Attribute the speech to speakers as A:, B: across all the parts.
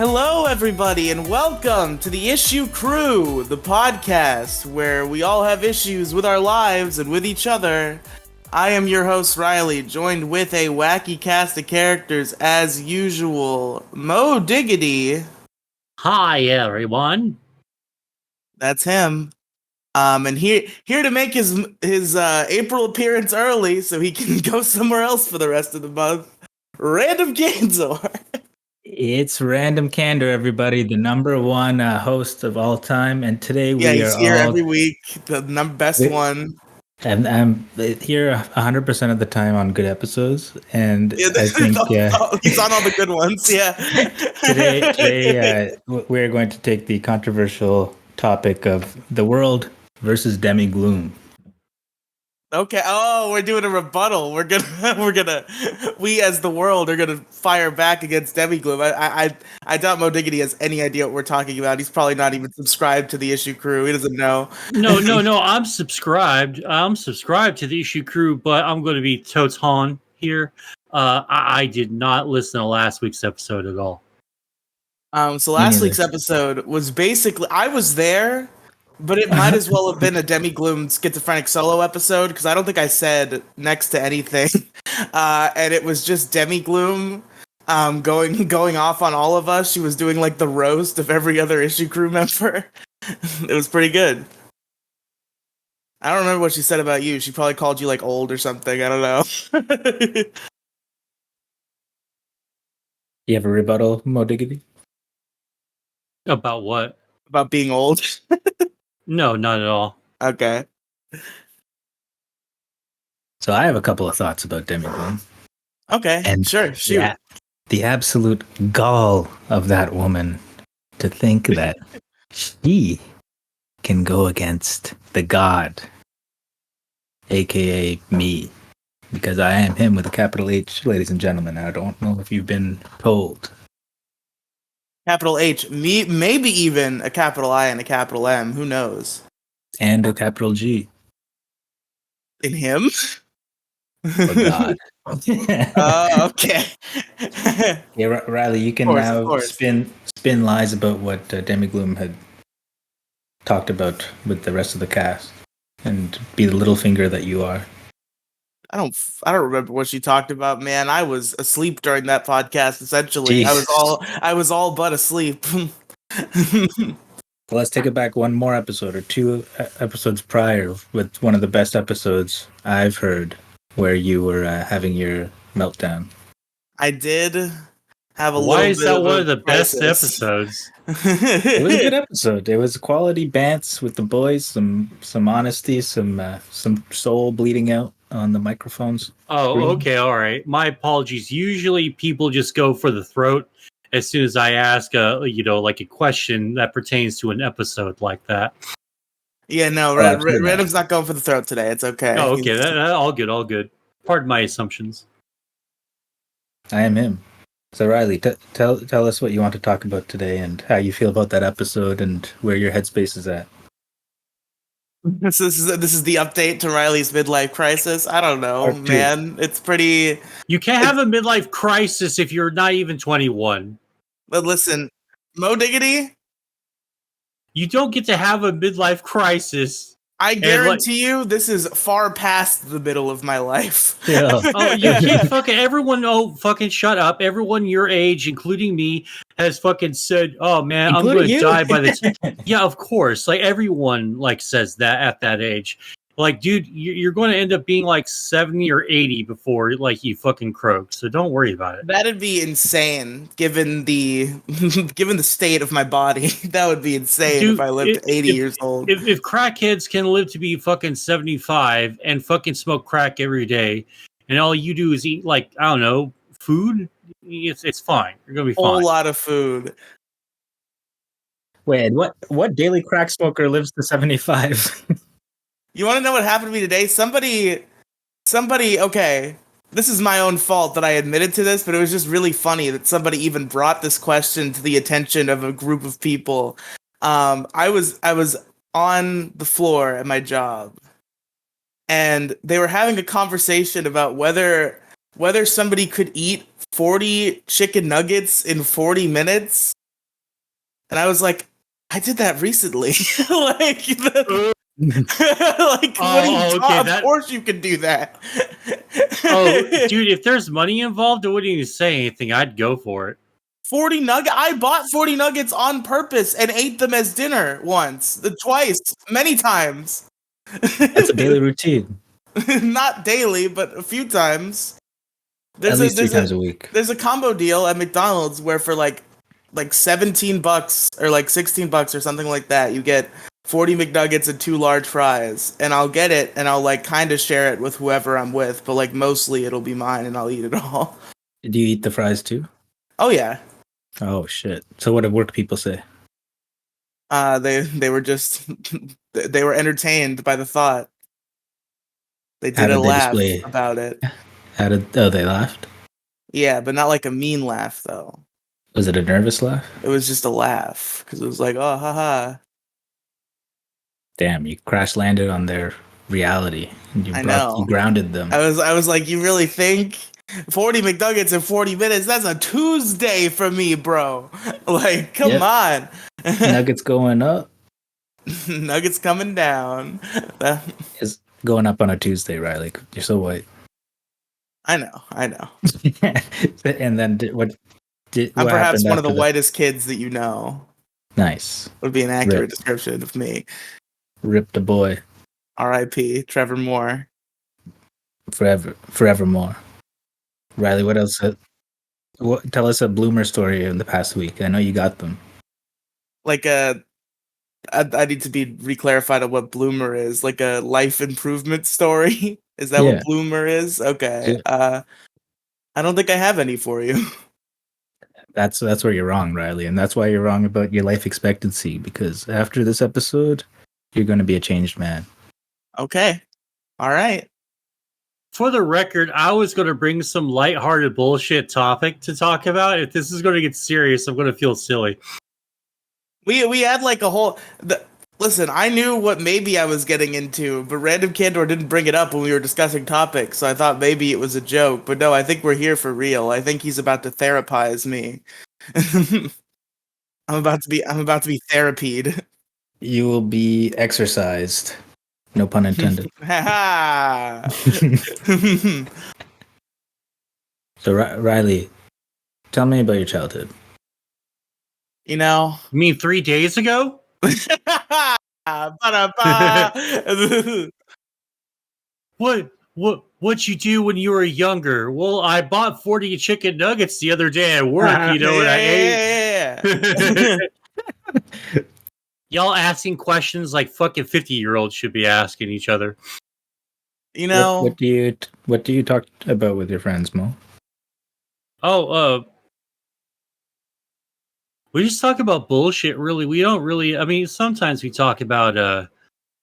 A: Hello, everybody, and welcome to the Issue Crew, the podcast where we all have issues with our lives and with each other. I am your host, Riely, joined with a wacky cast of characters as usual. Moediggity.
B: Hi, everyone.
A: That's him. And here to make his April appearance early so he can go somewhere else for the rest of the month. Random Ganzor.
C: It's Random Candor, everybody, the number one host of all time, and today
A: He's here every week, the best one.
C: And I'm here 100% of the time on good episodes, and I think
A: he's on all the good ones. Yeah.
C: today we're going to take the controversial topic of the world versus Demi-Gloom.
A: Okay. Oh, we're doing a rebuttal. We as the world are gonna fire back against Demi-Gloom. I doubt Moediggity has any idea what we're talking about. He's probably not even subscribed to the Issue Crew. He doesn't know.
B: No. I'm subscribed. I'm subscribed to the Issue Crew, but I'm going to be totes on here. I did not listen to last week's episode at all.
A: So last week's episode was basically I was there. But it might as well have been a Demi-Gloom schizophrenic solo episode because I don't think I said next to anything, and it was just Demi-Gloom going off on all of us. She was doing like the roast of every other Issue Crew member. It was pretty good. I don't remember what she said about you. She probably called you like old or something. I don't know.
C: You have a rebuttal, Moediggity?
B: About what?
A: About being old.
B: No, not at all.
A: Okay.
C: So I have a couple of thoughts about Demi-Gloom.
A: Okay,
C: and
A: sure, shoot.
C: The absolute gall of that woman to think that she can go against the god, aka me, because I am him with a capital H, ladies and gentlemen. I don't know if you've been told.
A: Capital H, me, maybe even a capital I and a capital M. Who knows?
C: And a capital G.
A: In him?
C: Oh, God.
A: Okay.
C: Yeah, Riely, you can now spin lies about what Demi-Gloom had talked about with the rest of the cast, and be the little finger that you are.
A: I don't remember what she talked about, man. I was asleep during that podcast. Essentially,
C: Jeez.
A: I was all but asleep.
C: Well, let's take it back one more episode or two episodes prior with one of the best episodes I've heard, where you were having your meltdown.
A: I did have a little.
B: Why is
A: bit
B: that
A: of
B: one
A: a
B: of the
A: crisis.
B: best episodes?
C: It was a good episode. It was quality bants with the boys, some honesty, some soul bleeding out on the microphones.
B: Oh, okay, all right. My apologies. Usually, people just go for the throat as soon as I ask like a question that pertains to an episode like that.
A: Yeah, no, Random's not going for the throat today. It's okay.
B: Oh, okay, all good. Pardon my assumptions.
C: I am him. So Riely, tell us what you want to talk about today and how you feel about that episode and where your headspace is at.
A: This is the update to Riely's midlife crisis. I don't know, man. It's pretty.
B: You can't have a midlife crisis if you're not even 21.
A: But listen, Moediggity,
B: you don't get to have a midlife crisis.
A: I guarantee you, this is far past the middle of my life.
C: Yeah.
B: Oh, you can't fucking everyone. Oh, fucking shut up! Everyone your age, including me, has fucking said, "Oh man, I'm going to die by the time." Yeah, of course. Like everyone, says that at that age. Like, dude, you're going to end up being like 70 or 80 before you fucking croak. So don't worry about it.
A: That'd be insane, given the state of my body. That would be insane, dude, if I lived 80 years old.
B: If crackheads can live to be fucking 75 and fucking smoke crack every day, and all you do is eat I don't know, food, it's fine. You're gonna be fine.
A: A whole lot of food.
C: Wait, what daily crack smoker lives to 75?
A: You want to know what happened to me today? Somebody, okay, this is my own fault that I admitted to this, but it was just really funny that somebody even brought this question to the attention of a group of people. I was on the floor at my job, and they were having a conversation about whether somebody could eat 40 chicken nuggets in 40 minutes. And I was like, I did that recently. Like, of course you can do that.
B: Dude, if there's money involved, I wouldn't even say anything. I'd go for it.
A: 40 nuggets. I bought 40 nuggets on purpose and ate them as dinner twice, many times.
C: That's a daily routine.
A: Not daily, but a few times.
C: At least 3 times a week.
A: There's a combo deal at McDonald's where for like $17 or like $16 or something like that, you get 40 McNuggets and 2 large fries. And I'll get it and I'll like kind of share it with whoever I'm with, but like mostly it'll be mine and I'll eat it all.
C: Do you eat the fries too?
A: Oh yeah.
C: Oh shit. So what do work people say?
A: They were just they were entertained by the thought. They did a laugh about it.
C: They laughed?
A: Yeah, but not like a mean laugh though.
C: Was it a nervous laugh?
A: It was just a laugh because it was like, oh, haha.
C: Damn, you crash landed on their reality. You grounded them.
A: I was like, you really think 40 McNuggets in 40 minutes? That's a Tuesday for me, bro. Like, come on.
C: Nuggets going up.
A: Nuggets coming down.
C: It's going up on a Tuesday, Riley. You're so white.
A: I know.
C: And then
A: I'm perhaps one of the whitest kids that you know.
C: Nice.
A: Would be an accurate description of me.
C: Ripped a boy.
A: R.I.P. Trevor Moore.
C: Forevermore. Riley, what else? Tell us a bloomer story in the past week. I know you got them.
A: Like I need to be reclarified on what bloomer is. Like a life improvement story. Is that what bloomer is? Okay. Yeah. I don't think I have any for you.
C: That's where you're wrong, Riley, and that's why you're wrong about your life expectancy. Because after this episode, you're going to be a changed man.
A: Okay. All right.
B: For the record, I was going to bring some lighthearted bullshit topic to talk about. If this is going to get serious, I'm going to feel silly.
A: We had like a whole... Listen, I knew what maybe I was getting into, but Random Candor didn't bring it up when we were discussing topics, so I thought maybe it was a joke. But no, I think we're here for real. I think he's about to therapize me. I'm about to be therapied.
C: You will be exercised. No pun intended. So, Riley, tell me about your childhood.
A: You know...
B: You mean 3 days ago? What'd you do when you were younger? Well, I bought 40 chicken nuggets the other day at work, and I ate. Y'all asking questions like fucking 50-year-olds should be asking each other.
A: You know,
C: what do you talk about with your friends, Mo?
B: We just talk about bullshit, really. We don't really... I mean, sometimes we talk about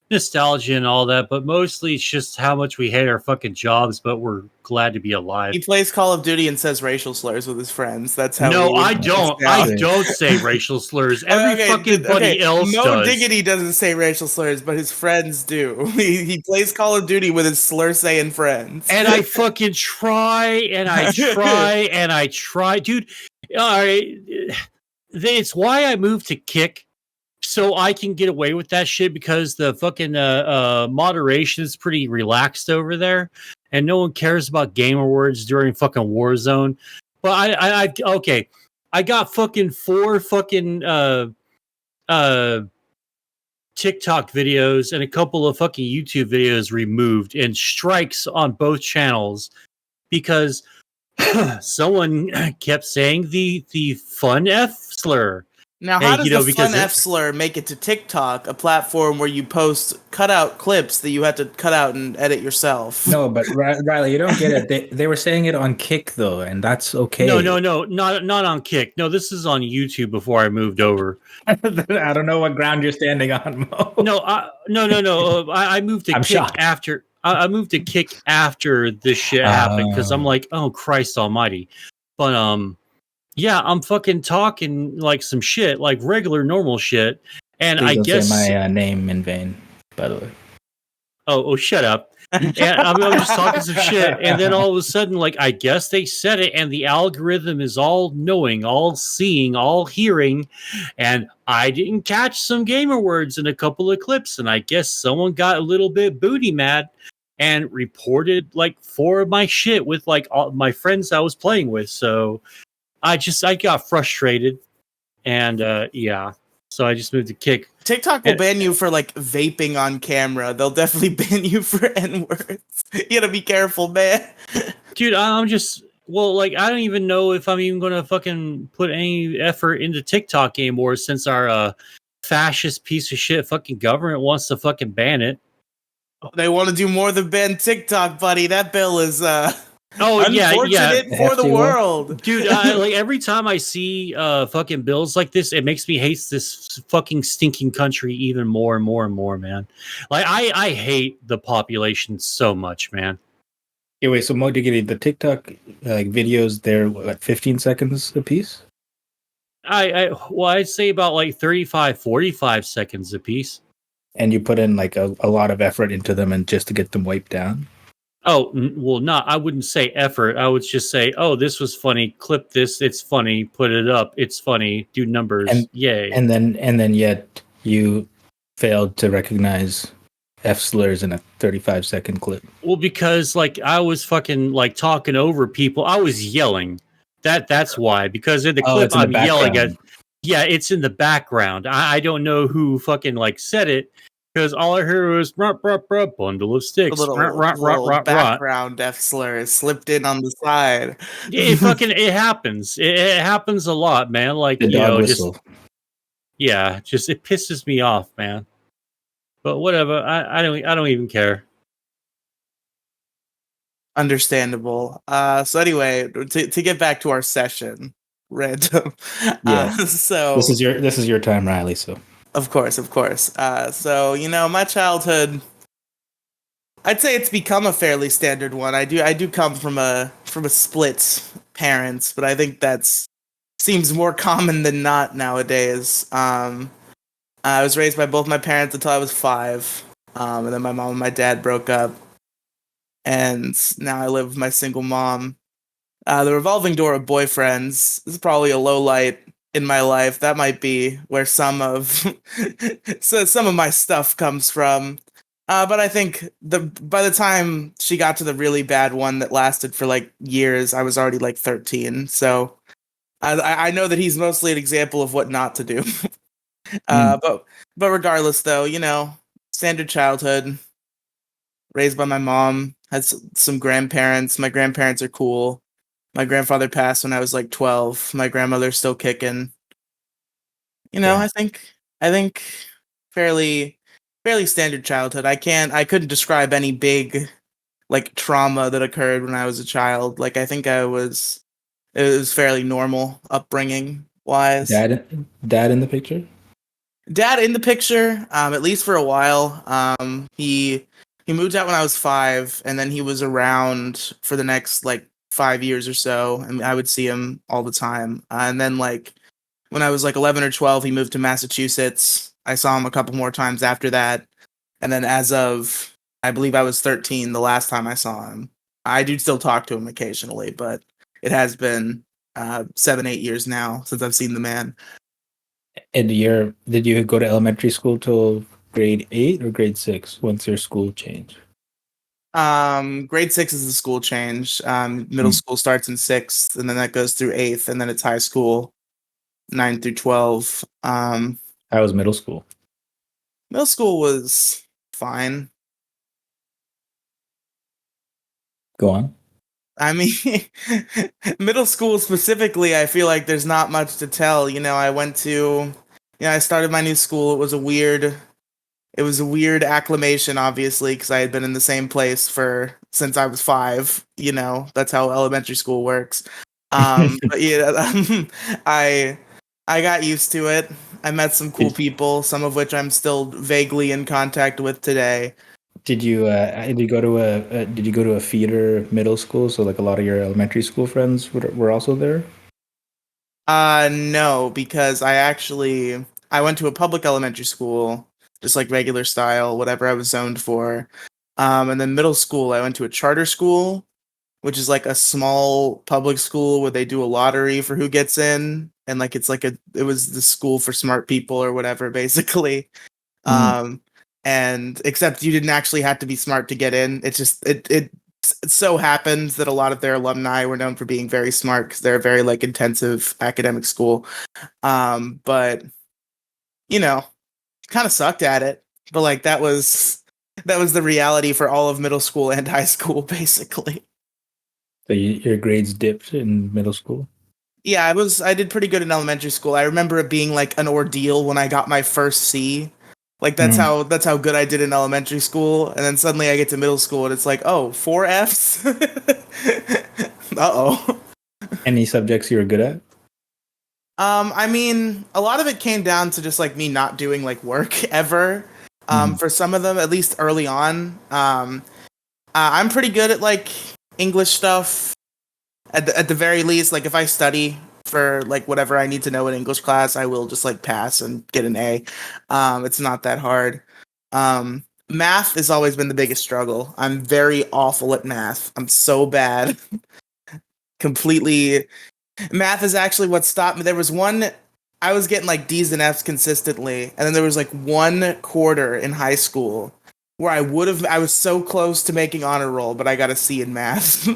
B: nostalgia and all that, but mostly it's just how much we hate our fucking jobs, but we're glad to be alive.
A: He plays Call of Duty and says racial slurs with his friends. That's how...
B: No, I don't. I don't say racial slurs. Every fucking buddy else does.
A: Moediggity doesn't say racial slurs, but his friends do. He plays Call of Duty with his slur-saying friends.
B: And I fucking try, and I try, and I try. Dude, all right... It's why I moved to Kick, so I can get away with that shit, because the fucking moderation is pretty relaxed over there, and no one cares about gamer words during fucking Warzone. But I got fucking 4 fucking TikTok videos and a couple of fucking YouTube videos removed, and strikes on both channels because someone kept saying the fun F slur.
A: Now, how does the fun F slur make it to TikTok, a platform where you post cutout clips that you have to cut out and edit yourself?
C: No, but Riley, you don't get it. They were saying it on Kick, though, and that's okay.
B: No, not on Kick. No, this is on YouTube before I moved over.
C: I don't know what ground you're standing on, Mo.
B: No. I moved to Kick after... I moved to Kick after this shit happened, because I'm like, oh, Christ almighty. But, yeah, I'm fucking talking like some shit, like regular, normal shit. And
C: Please
B: I
C: don't
B: guess...
C: say my name in vain, by the way.
B: Oh, shut up. And I'm just talking some shit, and then all of a sudden, like, I guess they said it, and the algorithm is all knowing, all seeing, all hearing, and I didn't catch some gamer words in a couple of clips, and I guess someone got a little bit booty mad and reported like 4 of my shit with like all my friends I was playing with. So I got frustrated, and yeah. So I just moved to Kick.
A: TikTok will ban you for like vaping on camera. They'll definitely ban you for N-words. You gotta be careful, man.
B: Dude, I'm just like I don't even know if I'm even gonna fucking put any effort into TikTok anymore since our fascist piece of shit fucking government wants to fucking ban it.
A: They want to do more than ban TikTok, buddy. That bill is
B: unfortunate
A: for the world.
B: Dude, like every time I see fucking bills like this, it makes me hate this fucking stinking country even more and more and more, man. Like I hate the population so much, man.
C: Yeah, wait, so Moediggity, the TikTok like videos, they're what, 15 seconds a piece?
B: I'd say about like 35, 45 seconds a piece.
C: And you put in like a lot of effort into them and just to get them wiped down?
B: Oh, well, I wouldn't say effort. I would just say, oh, this was funny. Clip this. It's funny. Put it up. It's funny. Do numbers. Yay.
C: And then yet you failed to recognize F slurs in a 35-second clip.
B: Well, because like I was fucking like talking over people. I was yelling. That's why. Because in the clip I'm yelling at. Yeah, it's in the background. I don't know who fucking like said it. Because all I heard was bundle of sticks.
A: A little background F slur slipped in on the side.
B: It happens. It happens a lot, man. Like
C: the dog whistle.
B: Just it pisses me off, man. But whatever. I don't even care.
A: Understandable. So anyway, to get back to our session, random.
C: Yeah. So this is your time, Riely. So.
A: Of course. So, my childhood, I'd say it's become a fairly standard one. I do come from a split parents, but I think seems more common than not nowadays. I was raised by both my parents until I was 5, and then my mom and my dad broke up, and now I live with my single mom. The revolving door of boyfriends is probably a low light in my life. That might be where some of my stuff comes from. But I think by the time she got to the really bad one that lasted for like years, I was already like 13. So I know that he's mostly an example of what not to do. But regardless, though, standard childhood, raised by my mom, had some grandparents. My grandparents are cool. My grandfather passed when I was like 12. My grandmother's still kicking. I think fairly standard childhood. I couldn't describe any big like trauma that occurred when I was a child. Like I think it was fairly normal upbringing wise.
C: Dad in the picture?
A: Dad in the picture, at least for a while. He moved out when I was 5, and then he was around for the next like 5 years or so, and I would see him all the time. And then like when I was like 11 or 12, he moved to Massachusetts. I saw him a couple more times after that. And then as of, I believe I was 13 the last time I saw him. I do still talk to him occasionally, but it has been 7-8 years now since I've seen the man.
C: And did you go to elementary school till grade 8 or grade 6 once your school changed?
A: Grade 6 is the school change. Middle school starts in 6th, and then that goes through 8th, and then it's high school, 9 through 12.
C: How was middle school?
A: Middle school was fine.
C: Go on.
A: I mean, middle school specifically, I feel like there's not much to tell. I started my new school. It was a weird acclimation, obviously, because I had been in the same place since I was 5. That's how elementary school works. But yeah, I got used to it. I met some cool people, some of which I'm still vaguely in contact with today.
C: Did you go to a feeder middle school? So like a lot of your elementary school friends were also there?
A: No, because I went to a public elementary school, just like regular style, whatever I was zoned for. And then middle school, I went to a charter school, which is like a small public school where they do a lottery for who gets in, and like it was the school for smart people or whatever, basically. And except you didn't actually have to be smart to get in. It's just it so happens that a lot of their alumni were known for being very smart because they're a very like intensive academic school. But you know, kind of sucked at it. But like that was the reality for all of middle school and high school, basically.
C: So your grades dipped in middle school?
A: Yeah, I did pretty good in elementary school. I remember it being like an ordeal when I got my first C. Like that's how good I did in elementary school, and then suddenly I get to middle school and it's like, oh, 4 Fs. Uh-oh.
C: Any subjects you were good at?
A: I mean, a lot of it came down to just like me not doing like work ever. For some of them, at least early on. I'm pretty good at like English stuff. At the very least, like if I study for like whatever I need to know in English class, I will just like pass and get an A. It's not that hard. Math has always been the biggest struggle. I'm very awful at math. I'm so bad. Completely. Math is actually what stopped me. There was one, I was getting like D's and F's consistently, and then there was like one quarter in high school where I was so close to making honor roll, but I got a C in math.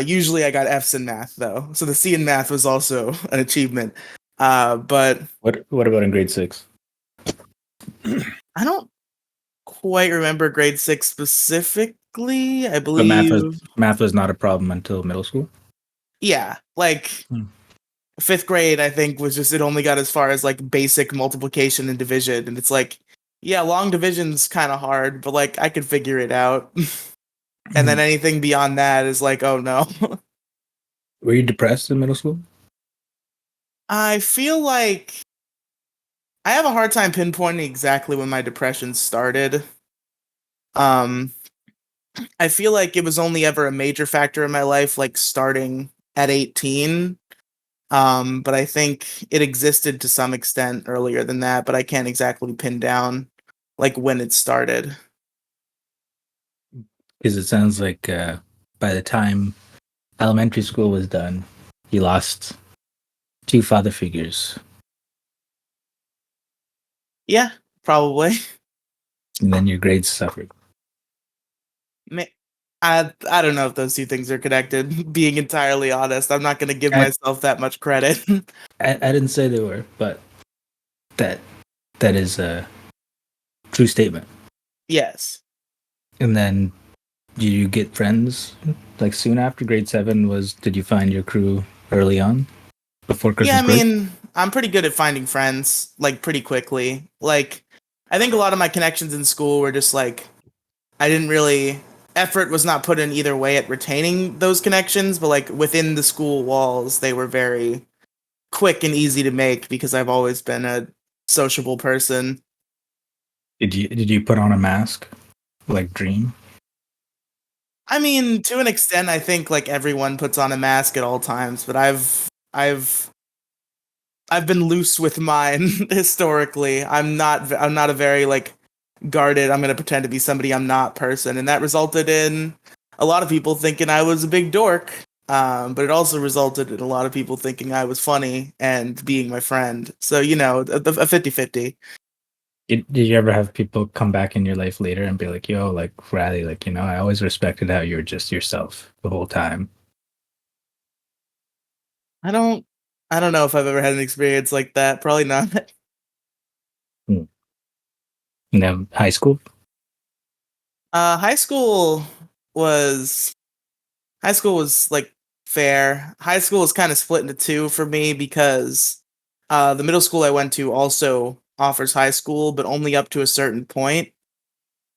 A: Usually I got F's in math though, so the C in math was also an achievement. But
C: what about in grade 6?
A: I don't quite remember grade 6 specifically. I believe
C: But math was not a problem until middle school.
A: Yeah, like 5th grade, I think was just it only got as far as like basic multiplication and division, and it's like, yeah, long division's kind of hard, but like I could figure it out. And then anything beyond that is like, oh no.
C: Were you depressed in middle school?
A: I feel like I have a hard time pinpointing exactly when my depression started. I feel like it was only ever a major factor in my life, like starting at 18. But I think it existed to some extent earlier than that, but I can't exactly pin down like when it started.
C: Because it sounds like by the time elementary school was done, you lost 2 father figures.
A: Yeah, probably.
C: And then your grades suffered.
A: I don't know if those two things are connected. Being entirely honest, I'm not going to give myself that much credit.
C: I didn't say they were, but that is a true statement.
A: Yes.
C: And then, did you get friends like soon after grade 7? Did you find your crew early on before Christmas break?
A: Yeah, I mean, I'm pretty good at finding friends like pretty quickly. Like, I think a lot of my connections in school were just like effort was not put in either way at retaining those connections, but like within the school walls, they were very quick and easy to make because I've always been a sociable person.
C: Did you put on a mask like Dream?
A: I mean, to an extent, I think like everyone puts on a mask at all times, but I've been loose with mine historically. I'm not a very like guarded, I'm going to pretend to be somebody I'm not person, and that resulted in a lot of people thinking I was a big dork. But it also resulted in a lot of people thinking I was funny and being my friend. So, you know, a 50-50.
C: Did you ever have people come back in your life later and be like, yo, like, Riely, like, you know, I always respected how you were just yourself the whole time?
A: I don't know if I've ever had an experience like that. Probably not.
C: You know, high school?
A: High school was like fair. High school was kind of split into two for me because the middle school I went to also offers high school, but only up to a certain point.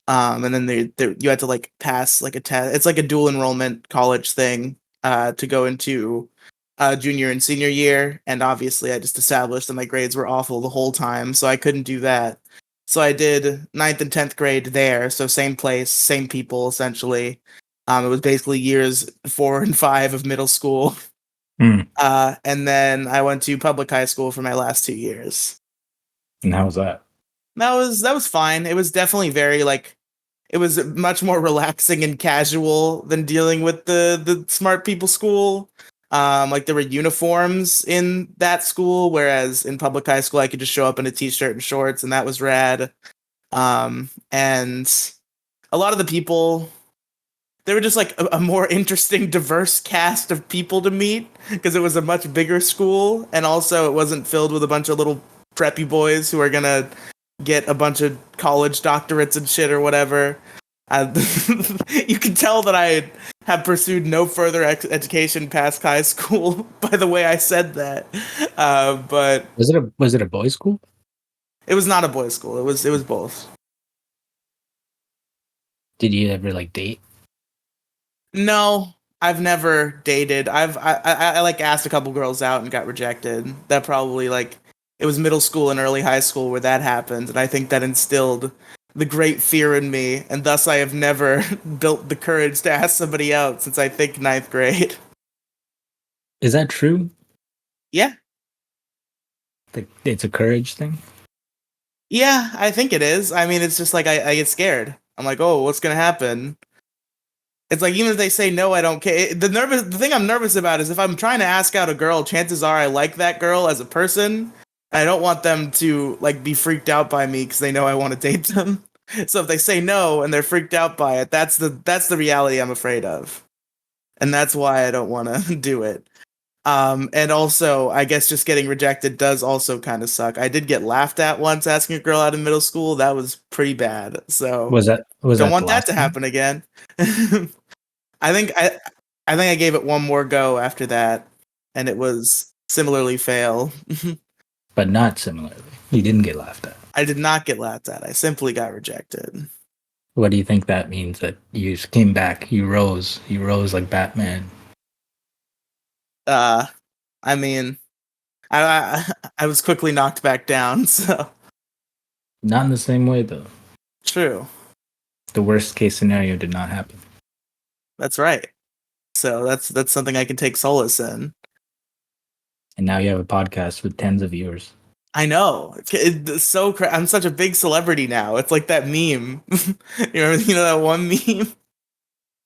A: And then you had to like pass like a test. It's like a dual enrollment college thing to go into junior and senior year. And obviously, I just established that my grades were awful the whole time, so I couldn't do that. So I did 9th and 10th grade there. So same place, same people, essentially. It was basically years 4 and 5 of middle school. And then I went to public high school for my last 2 years.
C: And how was that?
A: That was fine. It was definitely very like it was much more relaxing and casual than dealing with the smart people school. Like there were uniforms in that school, whereas in public high school I could just show up in a t-shirt and shorts, and that was rad. And a lot of the people, they were just like a more interesting, diverse cast of people to meet because it was a much bigger school, and also it wasn't filled with a bunch of little preppy boys who are gonna get a bunch of college doctorates and shit or whatever. You can tell that I have pursued no further education past high school by the way I said that. But
C: was it a boys' school?
A: It was not a boys' school. It was both.
C: Did you ever like date?
A: No, I've never dated. I like asked a couple girls out and got rejected. That probably like it was middle school and early high school where that happened, and I think that instilled the great fear in me, and thus I have never built the courage to ask somebody out since I think 9th grade.
C: Is that true?
A: Yeah.
C: It's a courage thing?
A: Yeah, I think it is. I mean, it's just like I get scared. I'm like, oh, what's gonna happen? It's like even if they say no, I don't care. The thing I'm nervous about is if I'm trying to ask out a girl, chances are I like that girl as a person. I don't want them to like be freaked out by me because they know I want to date them. So if they say no and they're freaked out by it, that's the reality I'm afraid of, and that's why I don't want to do it. And also, I guess just getting rejected does also kind of suck. I did get laughed at once asking a girl out in middle school. That was pretty bad. So don't want that to happen again. I think I gave it one more go after that, and it was similarly fail.
C: But not similarly. You didn't get laughed at.
A: I did not get laughed at. I simply got rejected.
C: What do you think that means? That you came back, you rose like Batman?
A: I mean, I was quickly knocked back down. So
C: not in the same way, though.
A: True.
C: The worst case scenario did not happen.
A: That's right. So that's something I can take solace in.
C: And now you have a podcast with tens of viewers.
A: I know. It's so I'm such a big celebrity now. It's like that meme. You know that one meme?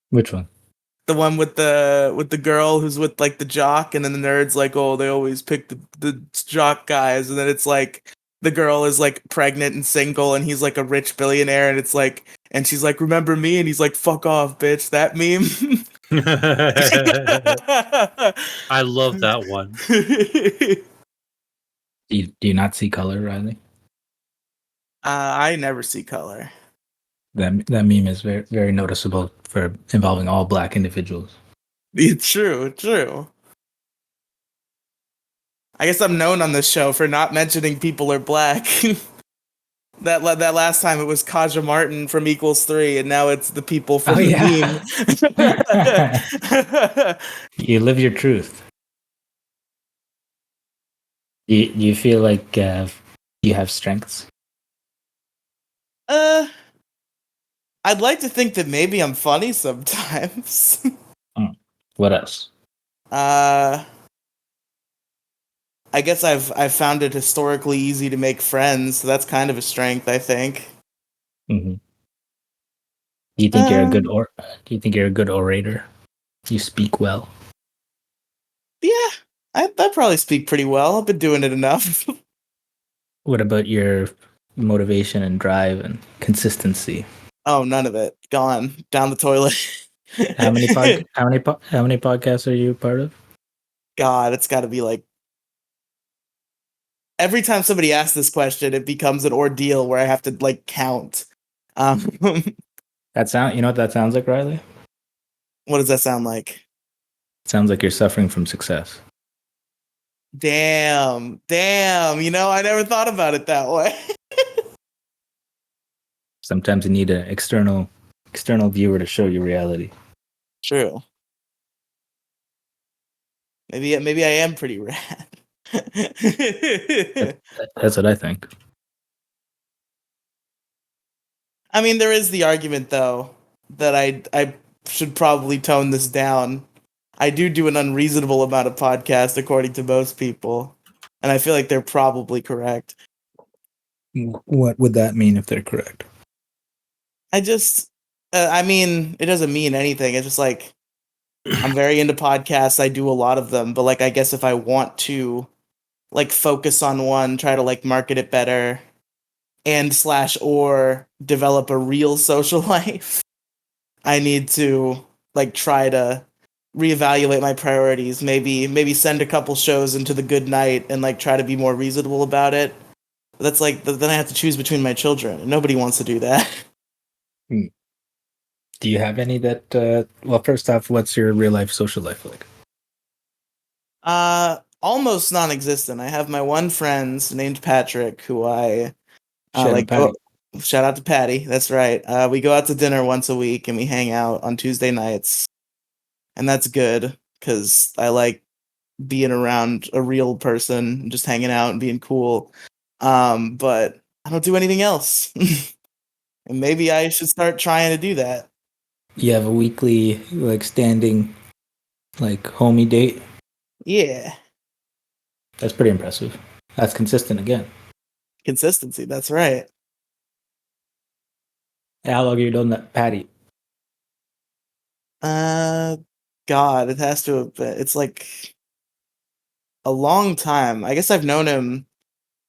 C: Which one?
A: The one with the girl who's with like the jock, and then the nerd's like, oh, they always pick the jock guys, and then it's like the girl is like pregnant and single, and he's like a rich billionaire, and it's like, and she's like, remember me? And he's like, fuck off, bitch. That meme.
B: I love that one.
C: Do you not see color, Riely?
A: I never see color.
C: That meme is very, very noticeable for involving all black individuals.
A: It's true. I guess I'm known on this show for not mentioning people are black. That last time it was Kaja Martin from Equals 3, and now it's the people from the
C: meme. You live your truth. Do you feel like you have strengths?
A: I'd like to think that maybe I'm funny sometimes.
C: What else?
A: I guess I've found it historically easy to make friends, so that's kind of a strength, I think.
C: Mm-hmm. Do you think you're a good Do you think you're a good orator? You speak well.
A: Yeah, I probably speak pretty well. I've been doing it enough.
C: What about your motivation and drive and consistency?
A: Oh, none of it. Gone down the toilet.
C: How many podcasts are you part of?
A: God, it's got to be like every time somebody asks this question, it becomes an ordeal where I have to like count.
C: That sound, you know what that sounds like, Riely?
A: What does that sound like?
C: It sounds like you're suffering from success.
A: Damn. You know, I never thought about it that way.
C: Sometimes you need an external viewer to show you reality.
A: True. Maybe I am pretty rad.
C: That's what I think.
A: I mean, there is the argument, though, that I should probably tone this down. I do an unreasonable amount of podcasts, according to most people, and I feel like they're probably correct.
C: What would that mean if they're correct?
A: I mean, it doesn't mean anything. It's just like I'm very into podcasts. I do a lot of them, but like I guess if I want to like focus on one, try to like market it better and slash or develop a real social life, I need to like try to reevaluate my priorities. Maybe send a couple shows into the good night and like try to be more reasonable about it. That's like then I have to choose between my children, and nobody wants to do that.
C: Do you have any that? Well, first off, what's your real life social life like?
A: Almost non-existent. I have my one friend named Patrick who I
C: Shout out
A: shout out to Patty. That's right. We go out to dinner once a week and we hang out on Tuesday nights. And that's good cuz I like being around a real person, just hanging out and being cool. But I don't do anything else. And maybe I should start trying to do that.
C: You have a weekly like standing like homie date?
A: Yeah.
C: That's pretty impressive. That's consistent again.
A: Consistency, that's right.
C: How long have you done that, Patty?
A: God, it has to have been, it's like a long time. I guess I've known him.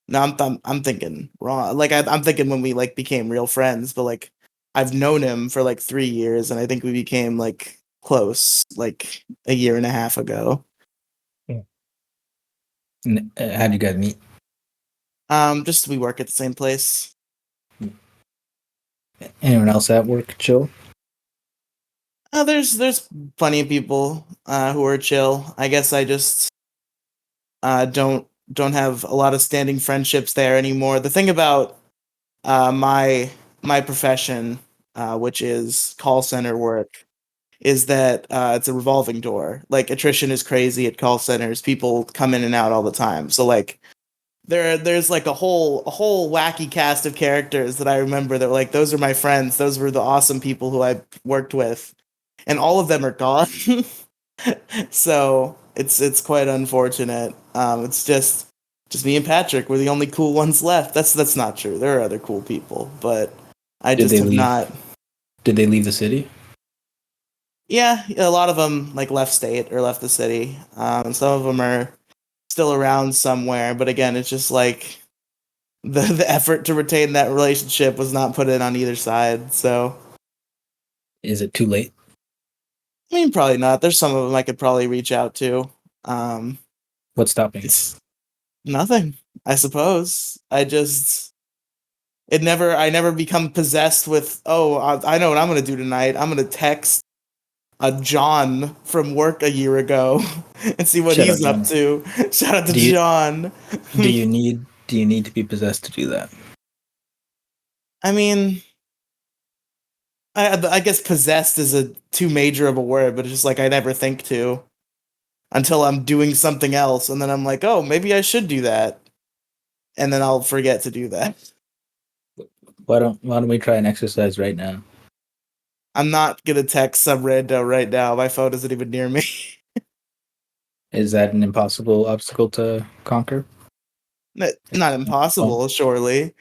A: No, I'm thinking wrong. Like I'm thinking when we like became real friends, but like I've known him for like 3 years, and I think we became like close like a year and a half ago.
C: Yeah. How'd you guys meet?
A: Just we work at the same place.
C: Anyone else at work chill?
A: There's plenty of people who are chill. I guess I just don't have a lot of standing friendships there anymore. The thing about my profession, which is call center work, is that it's a revolving door. Like attrition is crazy at call centers. People come in and out all the time. So like there's like a whole wacky cast of characters that I remember that were like those are my friends. Those were the awesome people who I worked with, and all of them are gone. So it's quite unfortunate. It's just me and Patrick. We're the only cool ones left. That's not true. There are other cool people, but I
C: Did
A: just
C: they
A: have
C: leave?
A: not.
C: Did they leave the city?
A: Yeah, a lot of them like left state or left the city. Some of them are still around somewhere, but again, it's just like the effort to retain that relationship was not put in on either side. So,
C: Is it too late?
A: I mean, probably not. There's some of them I could probably reach out to.
C: What's stopping?
A: It's nothing, I suppose. I never become possessed with, oh, I know what I'm going to do tonight. I'm going to text a John from work a year ago and see what he's up to. Shout out to John.
C: Do you need to be possessed to do that?
A: I mean, I guess possessed is a too major of a word, but it's just like I never think to until I'm doing something else, and then I'm like, oh, maybe I should do that, and then I'll forget to do that.
C: Why don't we try an exercise right now?
A: I'm not gonna text some rando right now. My phone isn't even near me.
C: Is that an impossible obstacle to conquer?
A: Not impossible, surely.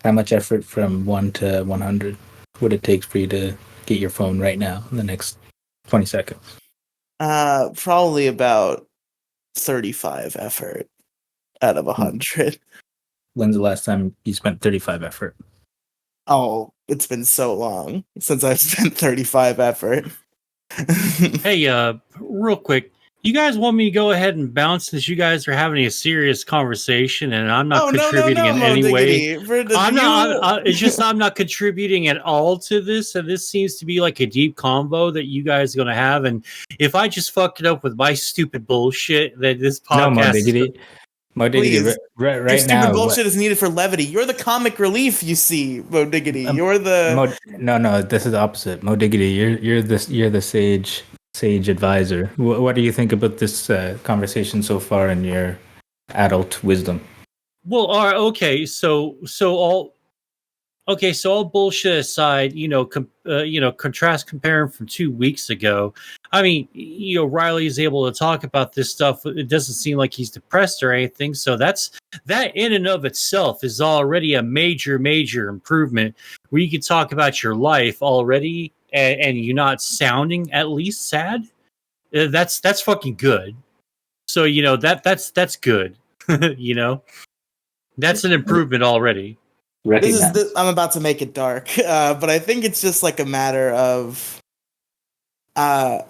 C: How much effort from 1 to 100 would it take for you to get your phone right now in the next 20 seconds?
A: Probably about 35 effort out of 100.
C: When's the last time you spent 35 effort?
A: Oh, it's been so long since I've spent 35 effort.
B: Hey, real quick, you guys want me to go ahead and bounce since you guys are having a serious conversation and I'm not contributing in any way? It's just I'm not contributing at all to this, and this seems to be like a deep convo that you guys are going to have. And if I just fuck it up with my stupid bullshit, that this podcast.
C: Moediggity, right now.
A: Stupid bullshit is needed for levity. You're the comic relief, you see, Moediggity. You're the
C: no. This is the opposite. Moediggity, you're the sage advisor. What do you think about this conversation so far in your adult wisdom?
B: Well, all right, okay. So Okay, so all bullshit aside, contrast comparing from 2 weeks ago. I mean, Riely is able to talk about this stuff. It doesn't seem like he's depressed or anything. So that in and of itself is already a major, major improvement. Where you can talk about your life already, and you're not sounding at least sad. That's fucking good. So that's good. That's an improvement already.
A: I'm about to make it dark, but I think it's just like a matter of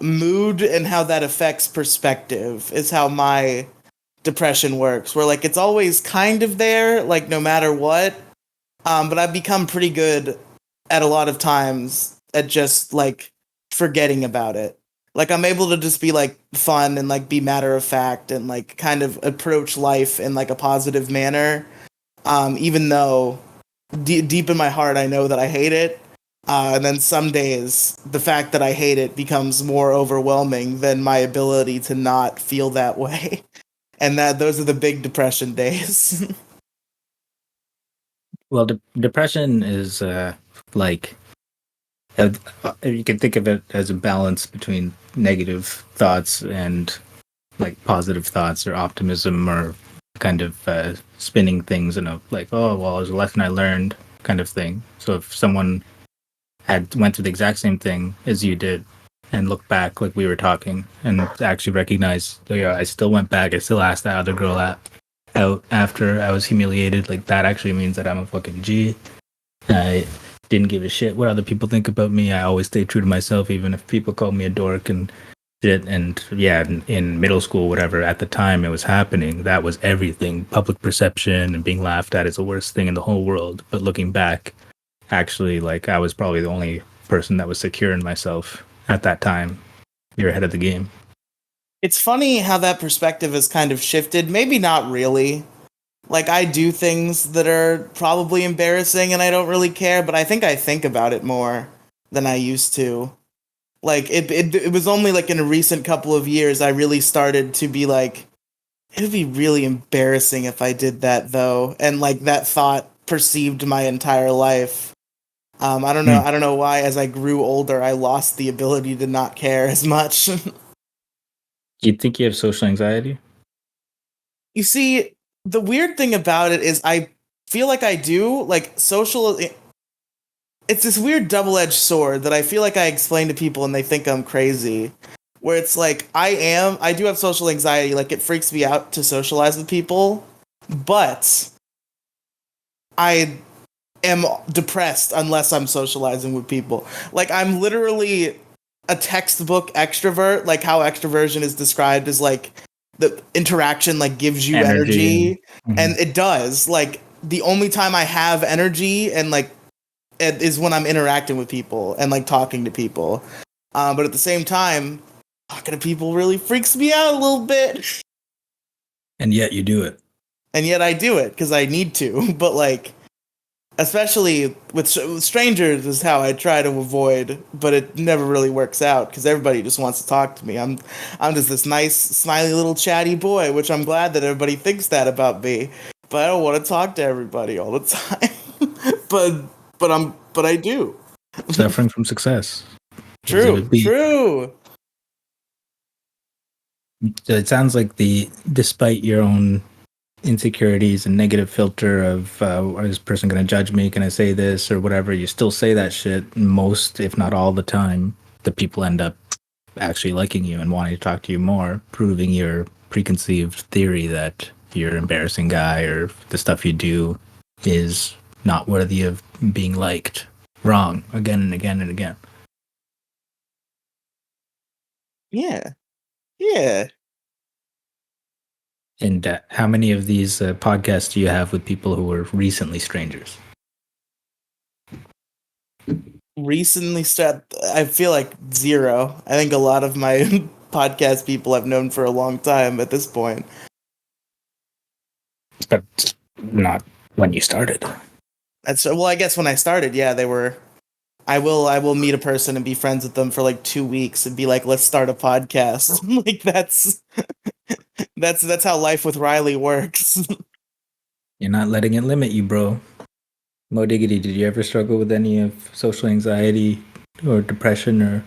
A: mood and how that affects perspective is how my depression works. Where like it's always kind of there, like no matter what. But I've become pretty good at a lot of times at just like forgetting about it. Like I'm able to just be like fun and like be matter of fact and like kind of approach life in like a positive manner. Even though deep in my heart, I know that I hate it. And then some days, the fact that I hate it becomes more overwhelming than my ability to not feel that way. And those are the big depression days.
C: Well, depression is like you can think of it as a balance between negative thoughts and like positive thoughts or optimism or kind of spinning things in a like, oh well, there's a lesson I learned kind of thing. So if someone had went through the exact same thing as you did and looked back like we were talking and actually recognized, yeah, I still went back, I still asked that other girl out after I was humiliated, like that actually means that I'm a fucking G. I didn't give a shit what other people think about me. I always stay true to myself, even if people call me a dork and shit. And yeah, in middle school, whatever, at the time it was happening, that was everything. Public perception and being laughed at is the worst thing in the whole world. But looking back, actually, like I was probably the only person that was secure in myself at that time. You're ahead of the game.
A: It's funny how that perspective has kind of shifted. Maybe not really. Like, I do things that are probably embarrassing and I don't really care, but I think about it more than I used to. Like, it was only like in a recent couple of years I really started to be like, it would be really embarrassing if I did that, though. And, like, that thought perceived my entire life. I don't know. I don't know why, as I grew older, I lost the ability to not care as much.
C: Do you think you have social anxiety?
A: You see, the weird thing about it is I feel like I do. Like, it's this weird double-edged sword that I feel like I explain to people and they think I'm crazy. Where it's like, I do have social anxiety. Like, it freaks me out to socialize with people. But I am depressed unless I'm socializing with people. Like, I'm literally a textbook extrovert, like how extroversion is described as like the interaction like gives you energy. Mm-hmm. And it does. Like the only time I have energy and like it is when I'm interacting with people and like talking to people. But at the same time, talking to people really freaks me out a little bit.
C: And yet you do it.
A: And yet I do it because I need to. But like, especially with strangers is how I try to avoid, but it never really works out because everybody just wants to talk to me. I'm just this nice, smiley little chatty boy, which I'm glad that everybody thinks that about me. But I don't want to talk to everybody all the time. but I do.
C: Suffering from success.
A: True.
C: So it sounds like despite your own insecurities and negative filter of is this person going to judge me, can I say this or whatever, you still say that shit most, if not all the time. The people end up actually liking you and wanting to talk to you more, proving your preconceived theory that you're an embarrassing guy or the stuff you do is not worthy of being liked. Wrong again and again and again.
A: Yeah.
C: And how many of these podcasts do you have with people who were recently strangers?
A: I feel like 0. I think a lot of my podcast people I've known for a long time at this point.
C: But not when you started.
A: Well, I guess when I started, yeah, they were. I will meet a person and be friends with them for like 2 weeks and be like, let's start a podcast. Like that's how life with Riely works.
C: You're not letting it limit you, bro. Moediggity, did you ever struggle with any of social anxiety or depression or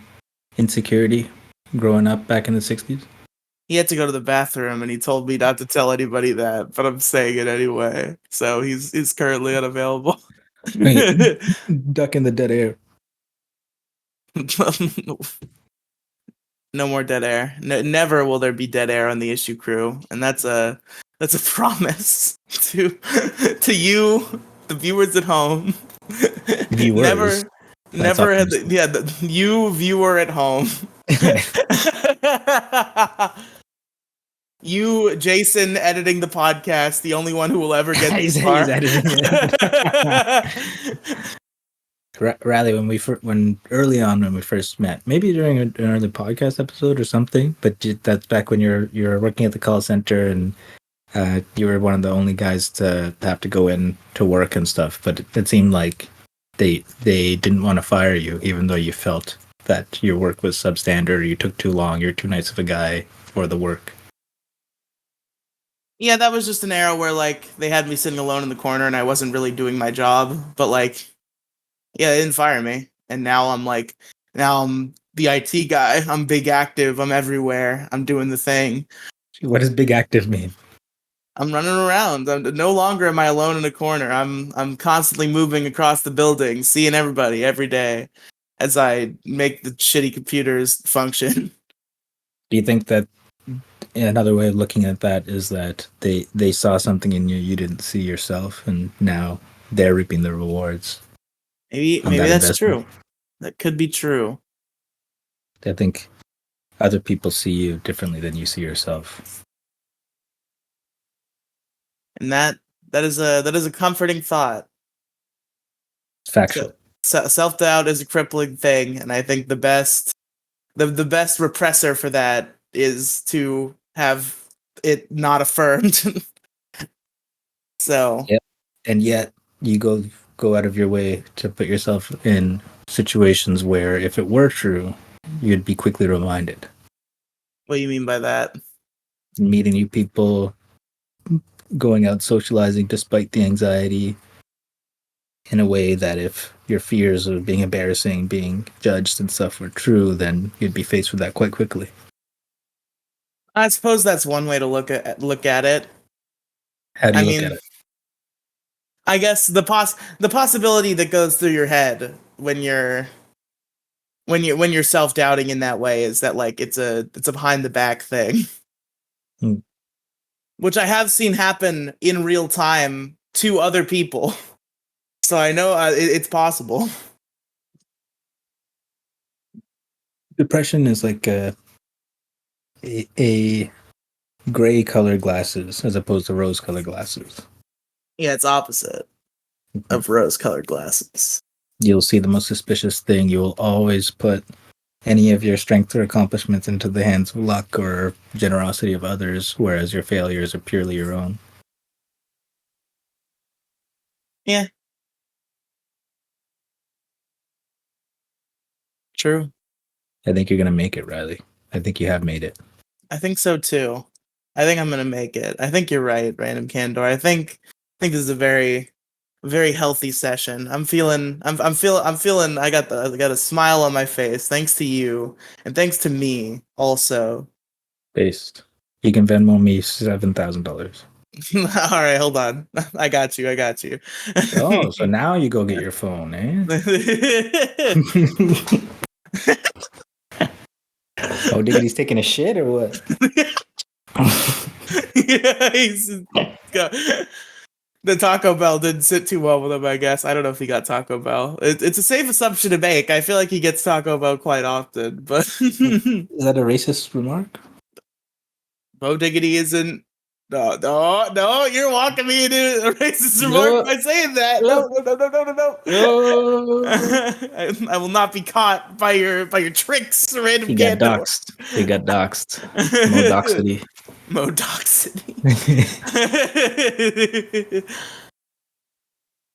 C: insecurity growing up back in the 60s?
A: He had to go to the bathroom, and he told me not to tell anybody that, but I'm saying it anyway. So he's currently unavailable.
C: Duck in the dead air.
A: No more dead air. Never will there be dead air on the issue crew, and that's a promise to you, the viewers at home.
C: Viewers.
A: Never had you viewer at home. You, Jason, editing the podcast, the only one who will ever get this far. He's editing
C: it. Riely, when early on when we first met, maybe during an early podcast episode or something, but that's back when you're working at the call center and you were one of the only guys to have to go in to work and stuff. But it seemed like they didn't want to fire you, even though you felt that your work was substandard, or you took too long, you're too nice of a guy for the work.
A: Yeah, that was just an era where like they had me sitting alone in the corner and I wasn't really doing my job, but like, yeah, they didn't fire me. And now I'm the IT guy. I'm big active. I'm everywhere. I'm doing the thing.
C: What does big active mean?
A: I'm running around. No longer am I alone in a corner. I'm constantly moving across the building, seeing everybody every day as I make the shitty computers function.
C: Do you think that another way of looking at that is that they saw something in you didn't see yourself, and now they're reaping the rewards?
A: Maybe that's true. That could be true.
C: I think other people see you differently than you see yourself.
A: And that is a comforting thought.
C: It's factual.
A: Self-doubt is a crippling thing, and I think the best repressor for that is to have it not affirmed. So,
C: yep. And yet you go out of your way to put yourself in situations where if it were true, you'd be quickly reminded.
A: What do you mean by that?
C: Meeting new people, going out socializing despite the anxiety, in a way that if your fears of being embarrassing, being judged and stuff were true, then you'd be faced with that quite quickly.
A: I suppose that's one way to look at it.
C: How do you look at it?
A: I guess the possibility that goes through your head when you're self-doubting in that way is that like it's a behind the back thing. Which I have seen happen in real time to other people. So I know it's possible.
C: Depression is like a gray colored glasses as opposed to rose colored glasses.
A: Yeah, it's opposite of rose colored glasses.
C: You'll see the most suspicious thing. You will always put any of your strength or accomplishments into the hands of luck or generosity of others, whereas your failures are purely your own.
A: Yeah. True.
C: I think you're going to make it, Riely. I think you have made it.
A: I think so too. I think I'm going to make it. I think you're right, Random Candor. I think this is a very, very healthy session. I'm feeling I got a smile on my face thanks to you and thanks to me also.
C: Based. You can Venmo me $7,000.
A: All right, hold on. I got you.
C: Oh, so now you go get your phone, eh? Oh, Diggity's taking a shit or what?
A: Yeah, the Taco Bell didn't sit too well with him, I guess. I don't know if he got Taco Bell. It's a safe assumption to make. I feel like he gets Taco Bell quite often, but
C: is that a racist remark?
A: Moediggity isn't. No! You're walking me into a racist remark by saying that. No! I will not be caught by your tricks, Random
C: He got doxxed.
A: Moediggity.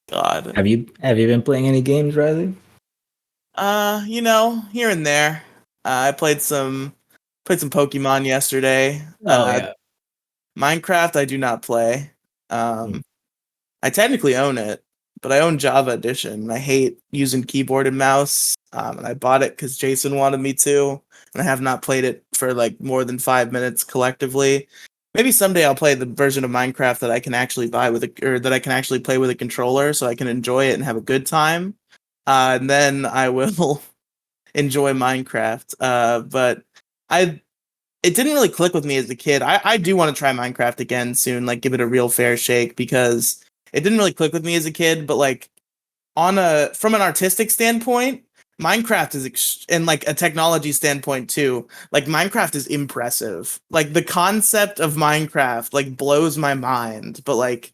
A: God.
C: Have you been playing any games, Riely?
A: Here and there. I played some Pokemon yesterday.
C: Yeah.
A: Minecraft I do not play. I technically own it, but I own Java Edition. And I hate using keyboard and mouse. And I bought it because Jason wanted me to, and I have not played it for like more than 5 minutes collectively. Maybe someday I'll play the version of Minecraft that I can actually buy or that I can actually play with a controller, so I can enjoy it and have a good time. And then I will enjoy Minecraft. But it didn't really click with me as a kid. I do want to try Minecraft again soon, like give it a real fair shake, because it didn't really click with me as a kid. But like from an artistic standpoint, Minecraft is and like a technology standpoint too. Like Minecraft is impressive. Like the concept of Minecraft like blows my mind. But like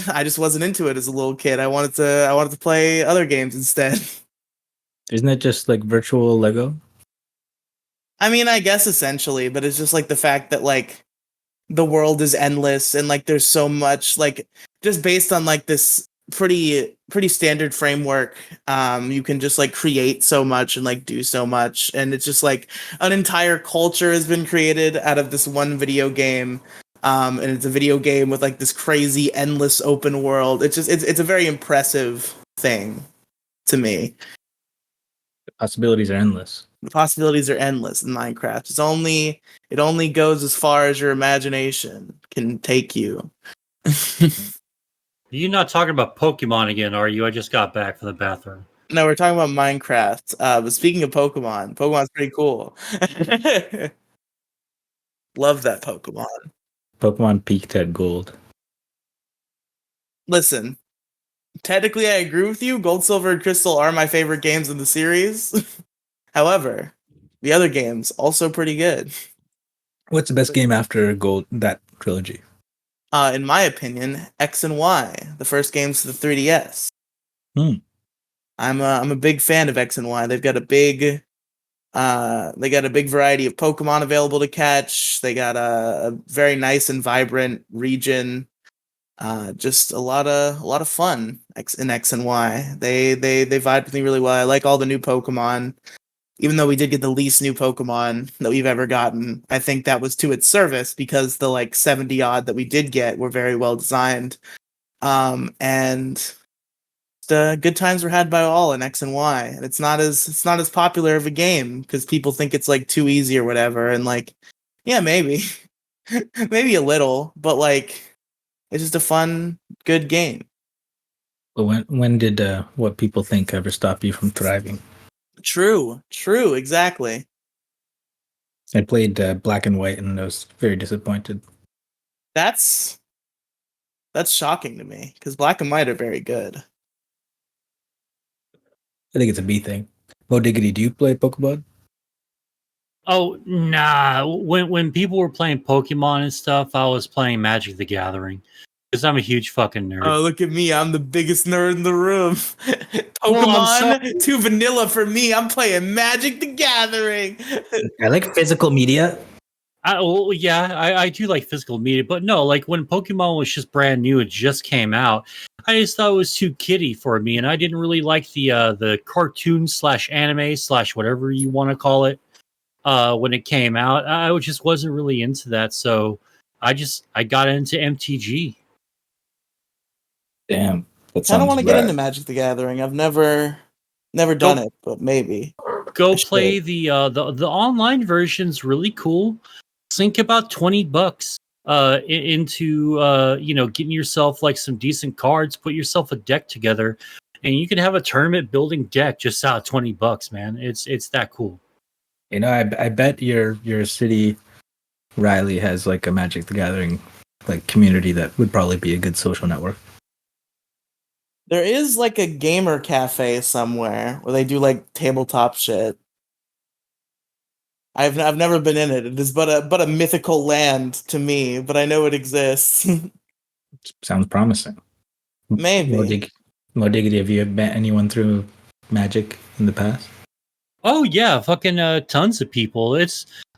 A: I just wasn't into it as a little kid. I wanted to play other games instead.
C: Isn't it just like virtual Lego?
A: I mean, I guess essentially, but it's just like the fact that like the world is endless and like there's so much like just based on like this pretty standard framework, you can just like create so much and like do so much, and it's just like an entire culture has been created out of this one video game. And it's a video game with like this crazy endless open world. It's a very impressive thing to me.
C: The possibilities are endless.
A: The possibilities are endless in Minecraft. It only goes as far as your imagination can take you.
B: You're not talking about Pokemon again, are you? I just got back from the bathroom.
A: No, we're talking about Minecraft. But speaking of Pokemon's pretty cool. Love that Pokemon.
C: Pokemon peaked at gold.
A: Listen, technically I agree with you. Gold, Silver, and Crystal are my favorite games in the series. However, the other games also pretty good.
C: What's the best game after Gold, that trilogy?
A: In my opinion, X and Y, the first games to the 3DS. I'm a big fan of X and Y. They've got a big variety of Pokemon available to catch. They got a very nice and vibrant region. Just a lot of fun in X and Y. They vibe with me really well. I like all the new Pokemon. Even though we did get the least new Pokemon that we've ever gotten, I think that was to its service because the like 70 odd that we did get were very well designed. And the good times were had by all in X and Y. And it's not as popular of a game because people think it's like too easy or whatever. And like, yeah, maybe, maybe a little, but like, it's just a fun, good game.
C: But when did what people think ever stop you from thriving?
A: True, exactly.
C: I played Black and White and I was very disappointed.
A: That's shocking to me because Black and White are very good.
C: I think it's a B thing. Moediggity, do you play Pokemon?
B: Oh nah. When people were playing Pokemon and stuff, I was playing Magic the Gathering because I'm a huge fucking nerd.
A: Oh, look at me! I'm the biggest nerd in the room. Pokemon too vanilla for me. I'm playing Magic the Gathering.
C: I like physical media.
B: I do like physical media, but no, like when Pokemon was just brand new, it just came out. I just thought it was too kiddie for me, and I didn't really like the cartoon / anime / whatever you want to call it. When it came out, I just wasn't really into that, so I got into MTG.
C: Damn,
A: I kind of want to get into Magic the Gathering. I've never done it, but maybe.
B: Go play the online version's really cool. Sink about $20 into getting yourself like some decent cards, put yourself a deck together, and you can have a tournament building deck just out of $20, man. It's that cool.
C: You know, I bet your city, Riely, has like a Magic the Gathering like community that would probably be a good social network.
A: There is like a gamer cafe somewhere where they do like tabletop shit. I've never been in it. It is but a mythical land to me, but I know it exists.
C: Sounds promising.
A: Maybe.
C: Moediggity, have you met anyone through Magic in the past?
B: Oh yeah, fucking tons of people.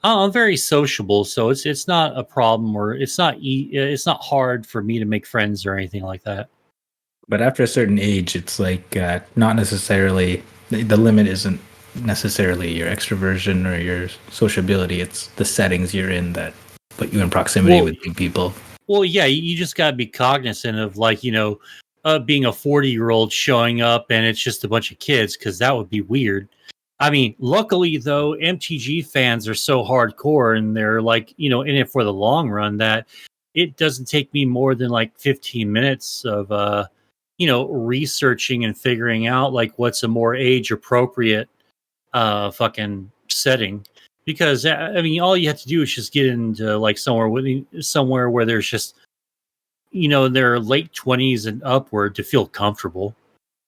B: I'm very sociable, so it's not a problem, or it's not hard for me to make friends or anything like that.
C: But after a certain age, it's like not necessarily the limit isn't necessarily your extroversion or your sociability. It's the settings you're in that put you in proximity with big people.
B: Well, yeah, you just gotta be cognizant of like being a 40-year-old showing up and it's just a bunch of kids, because that would be weird. I mean, luckily though, MTG fans are so hardcore and they're like, in it for the long run, that it doesn't take me more than like 15 minutes of researching and figuring out like what's a more age appropriate fucking setting. Because I mean, all you have to do is just get into like somewhere where there's just their late 20s and upward to feel comfortable.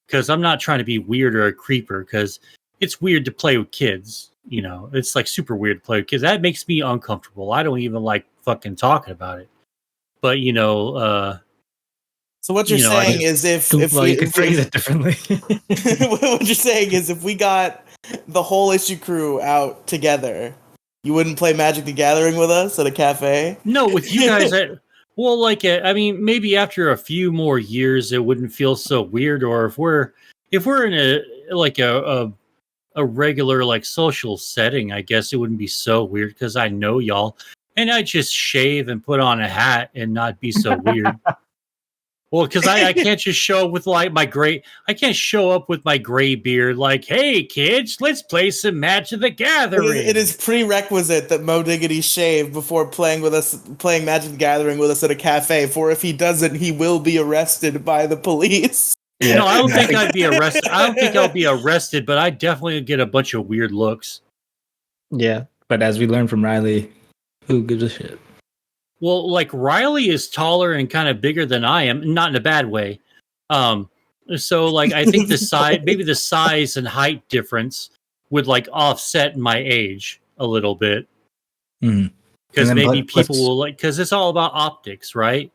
B: Because I'm not trying to be weird or a creeper, because it's weird to play with kids. It's like super weird to play with kids. That makes me uncomfortable. I don't even like fucking talking about it. But
A: so what you're saying is
C: you could phrase it differently.
A: What you're saying is if we got the whole issue crew out together, you wouldn't play Magic the Gathering with us at a cafe?
B: No, with you guys. Well, like, I mean, maybe after a few more years, it wouldn't feel so weird. Or if we're in a regular like social setting, I guess it wouldn't be so weird because I know y'all, and I just shave and put on a hat and not be so weird. Well, because I can't just show up with like I can't show up with my gray beard like, hey kids, let's play some Magic of the Gathering.
A: It is prerequisite that Moediggity shave before playing Magic the Gathering with us at a cafe, for if he doesn't, he will be arrested by the police.
B: Yeah. No, I don't think I'd be arrested. I don't think I'll be arrested, but I definitely get a bunch of weird looks.
C: Yeah, but as we learned from Riely, who gives a shit?
B: Well, like Riely is taller and kind of bigger than I am, not in a bad way. So like I think maybe the size and height difference would like offset my age a little bit. Because maybe people will like, because it's all about optics, right?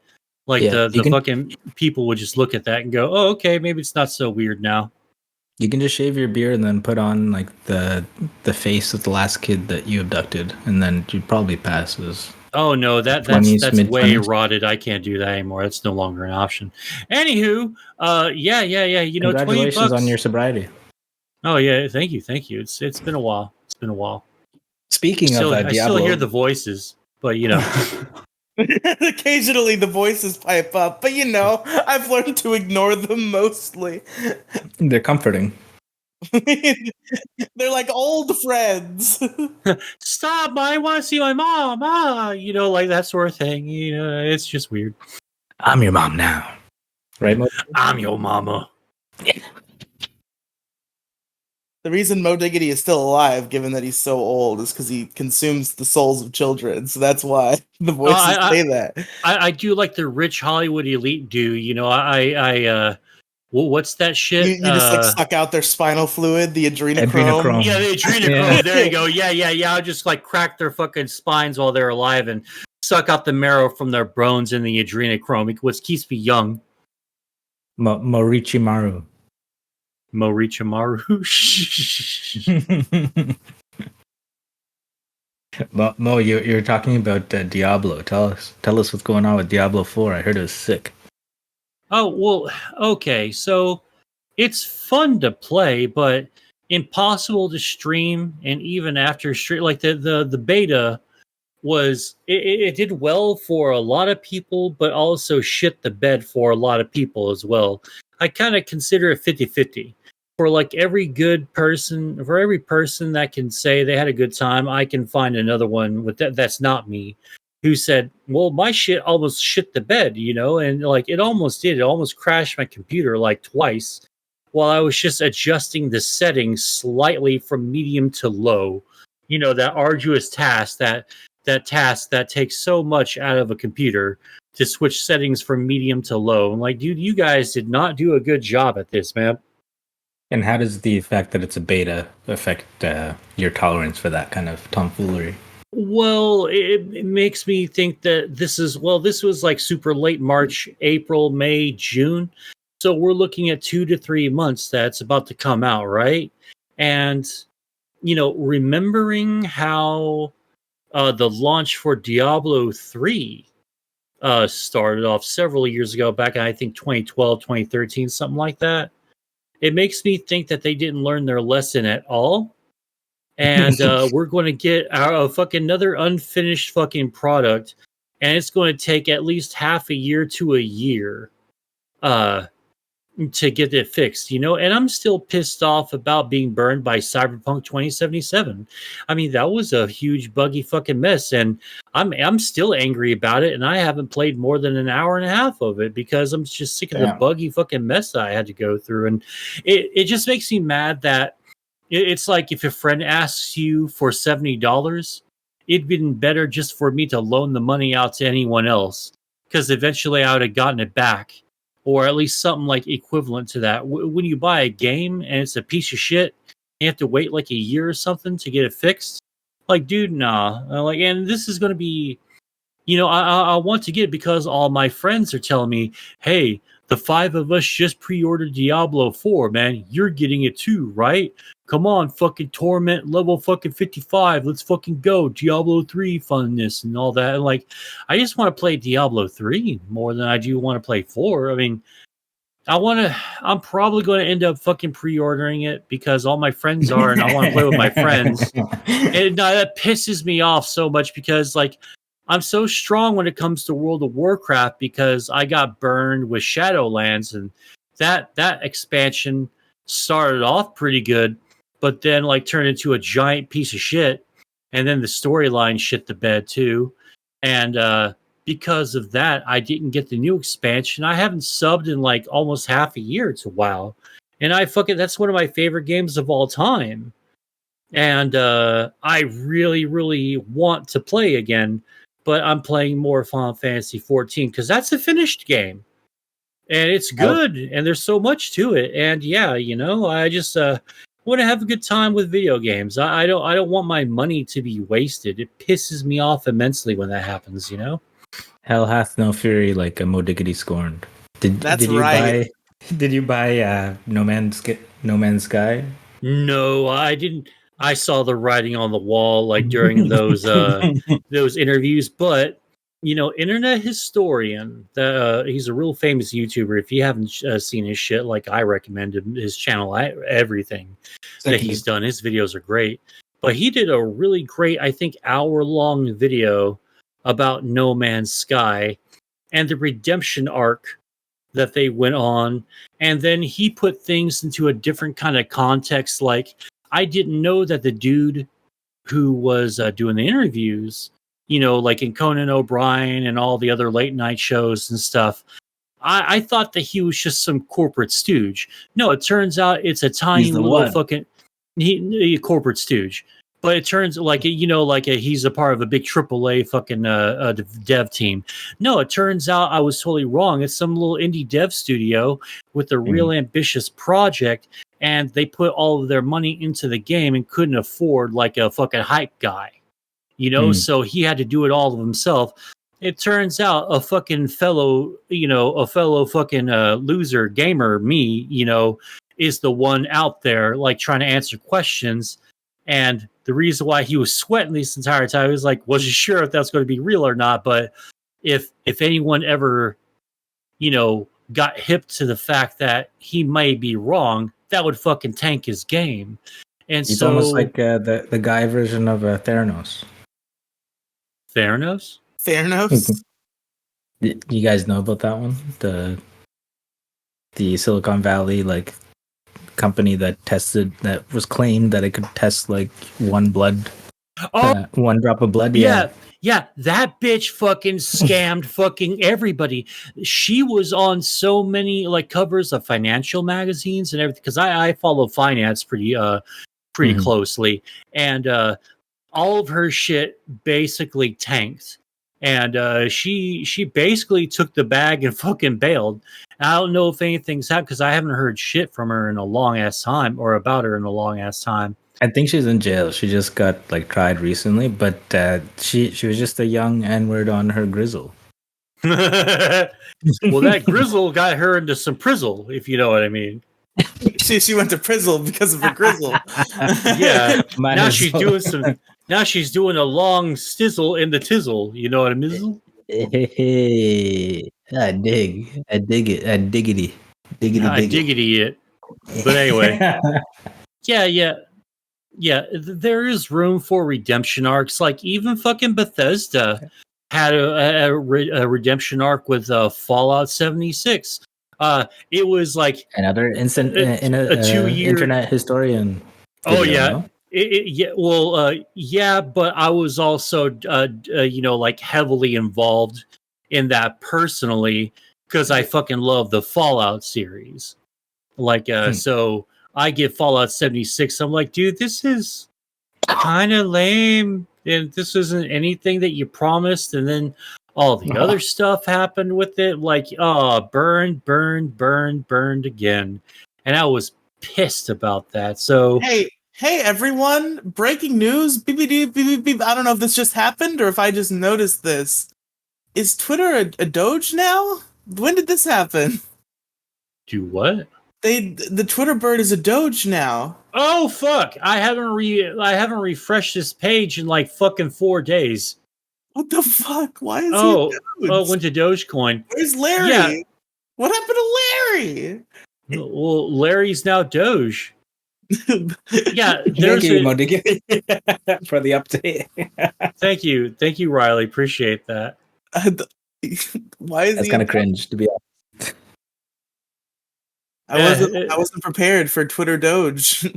B: Like the fucking people would just look at that and go, oh, okay, maybe it's not so weird now.
C: You can just shave your beard and then put on like the face of the last kid that you abducted, and then you'd probably pass as.
B: Oh no, that's way rotted. I can't do that anymore. That's no longer an option. Anywho, yeah.
C: Congratulations
B: $20
C: on your sobriety.
B: Oh yeah, thank you. It's been a while.
C: Speaking of Diablo,
B: I still hear the voices, but
A: occasionally the voices pipe up, but I've learned to ignore them mostly.
C: They're comforting.
A: They're like old friends.
B: Stop! I want to see my mom. Like that sort of thing. It's just weird.
C: I'm your mom now, right?
B: I'm your mama.
A: The reason Moediggity is still alive, given that he's so old, is because he consumes the souls of children. So that's why the voices say that.
B: I do like the rich Hollywood elite do. What's that shit?
A: You just like suck out their spinal fluid, the adrenochrome.
B: Yeah, the adrenochrome. Yeah. There you go. Yeah. I'll just like crack their fucking spines while they're alive and suck out the marrow from their bones and the adrenochrome, which keeps me young.
C: Morichimaru. Mo, you're talking about Diablo. Tell us what's going on with Diablo 4. I heard it was sick.
B: Oh, well, okay. So it's fun to play, but impossible to stream. And even after stream, like the beta was, it did well for a lot of people, but also shit the bed for a lot of people as well. I kind of consider it 50-50. For like every person that can say they had a good time, I can find another one with that's not me, who said, well, my shit almost shit the bed, and like it almost did. It almost crashed my computer like twice while I was just adjusting the settings slightly from medium to low. That arduous task, that task that takes so much out of a computer to switch settings from medium to low. And like, dude, you guys did not do a good job at this, man.
C: And how does the fact that it's a beta affect your tolerance for that kind of tomfoolery?
B: Well, it makes me think that this was like super late March, April, May, June. So we're looking at 2 to 3 months that's about to come out, right? And, remembering how the launch for Diablo 3 started off several years ago, back in, I think, 2012, 2013, something like that. It makes me think that they didn't learn their lesson at all. And we're going to get another unfinished fucking product. And it's going to take at least half a year to a year to get it fixed, and I'm still pissed off about being burned by Cyberpunk 2077. I mean, that was a huge buggy fucking mess, and I'm still angry about it, and I haven't played more than an hour and a half of it because I'm just sick of the buggy fucking mess that I had to go through. And it just makes me mad that it's like if a friend asks you for $70, it'd been better just for me to loan the money out to anyone else, because eventually I would have gotten it back, or at least something like equivalent to that. When you buy a game and it's a piece of shit, you have to wait like a year or something to get it fixed. Like, dude, nah. And this is going to be, I want to get it because all my friends are telling me, hey, the 5 of us just pre-ordered Diablo 4, man. You're getting it too, right? Come on, fucking Torment level fucking 55. Let's fucking go. Diablo 3 funness and all that. And I just want to play Diablo 3 more than I do want to play 4. I mean, I'm probably going to end up fucking pre-ordering it because all my friends are, and I want to play with my friends. And that pisses me off so much because, I'm so strong when it comes to World of Warcraft because I got burned with Shadowlands, and that expansion started off pretty good, but then turned into a giant piece of shit, and then the storyline shit the bed too, and because of that, I didn't get the new expansion. I haven't subbed in almost half a year to WoW, and that's one of my favorite games of all time, and I really, really want to play again. But I'm playing more Final Fantasy 14 because that's a finished game, and it's good, and there's so much to it. And yeah, I just want to have a good time with video games. I don't want my money to be wasted. It pisses me off immensely when that happens.
C: Hell hath no fury like a Moediggity scorned. Did you buy No Man's Sky?
B: No, I didn't. I saw the writing on the wall during those those interviews, but Internet Historian, he's a real famous YouTuber. If you haven't seen his shit, I recommend his channel, everything that he's done. His videos are great, but he did a really great, I think, hour-long video about No Man's Sky and the redemption arc that they went on, and then he put things into a different kind of context. I didn't know that the dude who was doing the interviews, in Conan O'Brien and all the other late night shows and stuff, I thought that he was just some corporate stooge. No, it turns out it's a tiny little fucking corporate stooge. But it turns he's a part of a big AAA fucking dev team. No, it turns out I was totally wrong. It's some little indie dev studio with a real ambitious project, and they put all of their money into the game and couldn't afford a fucking hype guy, so he had to do it all himself. It turns out a fucking fellow fucking loser gamer, me, is the one out there trying to answer questions. And the reason why he was sweating this entire time, he was wasn't sure if that's going to be real or not. But if anyone ever, got hip to the fact that he may be wrong, that would fucking tank his game. And
C: it's almost like the guy version of Theranos.
B: Theranos?
C: You guys know about that one? The Silicon Valley company that was claimed that it could test one drop of blood.
B: Yeah, that bitch fucking scammed fucking everybody. She was on so many covers of financial magazines and everything, because I follow finance pretty closely, and all of her shit basically tanked. And she basically took the bag and fucking bailed. I don't know if anything's happened because I haven't heard shit from her in a long ass time, or about her in a long ass time.
C: I think she's in jail. She just got tried recently, but she was just a young N-word on her grizzle.
B: Well, that grizzle got her into some prizzle, if you know what I mean.
A: She went to prizzle because of her grizzle.
B: Yeah. Now she's doing a long stizzle in the tizzle. You know what I mean?
C: Hey, I dig it. Diggity
B: it. But anyway, yeah. There is room for redemption arcs. Even fucking Bethesda had a redemption arc with Fallout 76. It was like
C: another instant in a
B: 2-year
C: internet historian.
B: Video, yeah. No? Yeah, but I was also, like heavily involved in that personally because I fucking love the Fallout series. Like, so I get Fallout 76. I'm like, dude, this is kind of lame, and this isn't anything that you promised. And then all the other stuff happened with it, like, burned again, and I was pissed about that. So
A: hey everyone, breaking news. Beep, beep, beep, beep. I don't know if this just happened or if I just noticed this. Is Twitter a Doge now? When did this happen?
B: Do what?
A: The Twitter bird is a Doge now.
B: Oh fuck! I haven't refreshed this page in like fucking 4 days.
A: What the fuck? Why is he a
B: Doge? Went to Dogecoin.
A: Where's Larry? Yeah. What happened to Larry?
B: Well, Larry's now Doge. Yeah,
C: there's Moediggity for the update.
B: Thank you, Riely. Appreciate that.
A: Why is
C: that's kind of cringe, to be honest.
A: I wasn't prepared for Twitter Doge.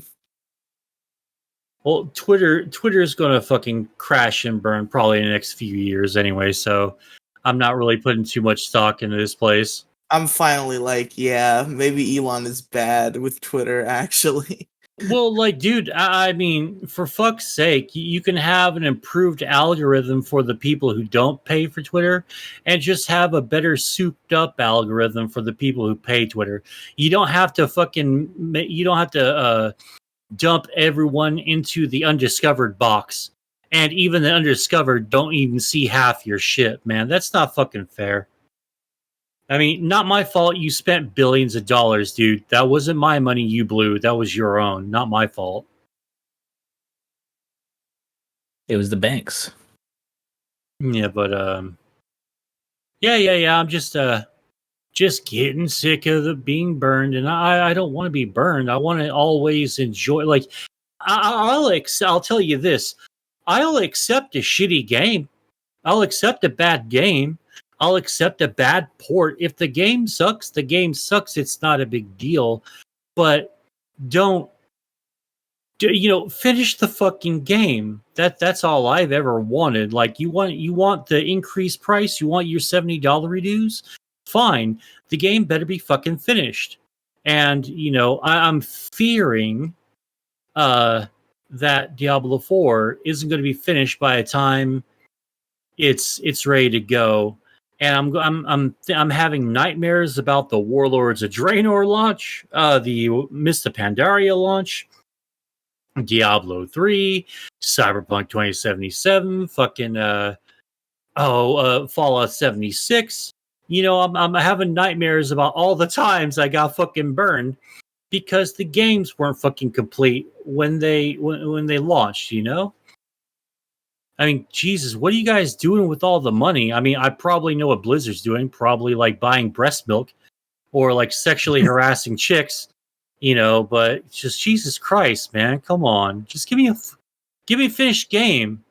B: Well, Twitter is going to fucking crash and burn probably in the next few years anyway, so I'm not really putting too much stock into this place.
A: I'm finally like, yeah, maybe Elon is bad with Twitter, actually.
B: Well, like, dude, I mean, for fuck's sake, you can have an improved algorithm for the people who don't pay for Twitter and just have a better souped up algorithm for the people who pay Twitter. You don't have to dump everyone into the undiscovered box. And even the undiscovered don't even see half your shit, man. That's not fucking fair. I mean, not my fault you spent billions of dollars, dude. That wasn't my money you blew. That was your own. Not my fault.
C: It was the banks.
B: Yeah, but yeah. I'm just getting sick of the being burned, and I don't want to be burned. I want to always enjoy. Like, I'll tell you this: I'll accept a shitty game. I'll accept a bad game. I'll accept a bad port. If the game sucks, the game sucks. It's not a big deal. But finish the fucking game. That's all I've ever wanted. Like, you want the increased price, you want your $70 reduce? Fine. The game better be fucking finished. And, I'm fearing that Diablo 4 isn't going to be finished by the time it's ready to go. And I'm having nightmares about the Warlords of Draenor launch, the Mist of Pandaria launch, Diablo 3, Cyberpunk 2077, fucking Fallout 76. I'm having nightmares about all the times I got fucking burned because the games weren't fucking complete when they launched, I mean, Jesus, what are you guys doing with all the money? I mean, I probably know what Blizzard's doing. Probably like buying breast milk or like sexually harassing chicks, but it's just Jesus Christ, man. Come on. Just give me a finished game.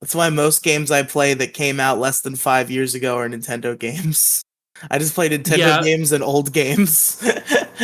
A: That's why most games I play that came out less than 5 years ago are Nintendo games. I just play Nintendo games and old games.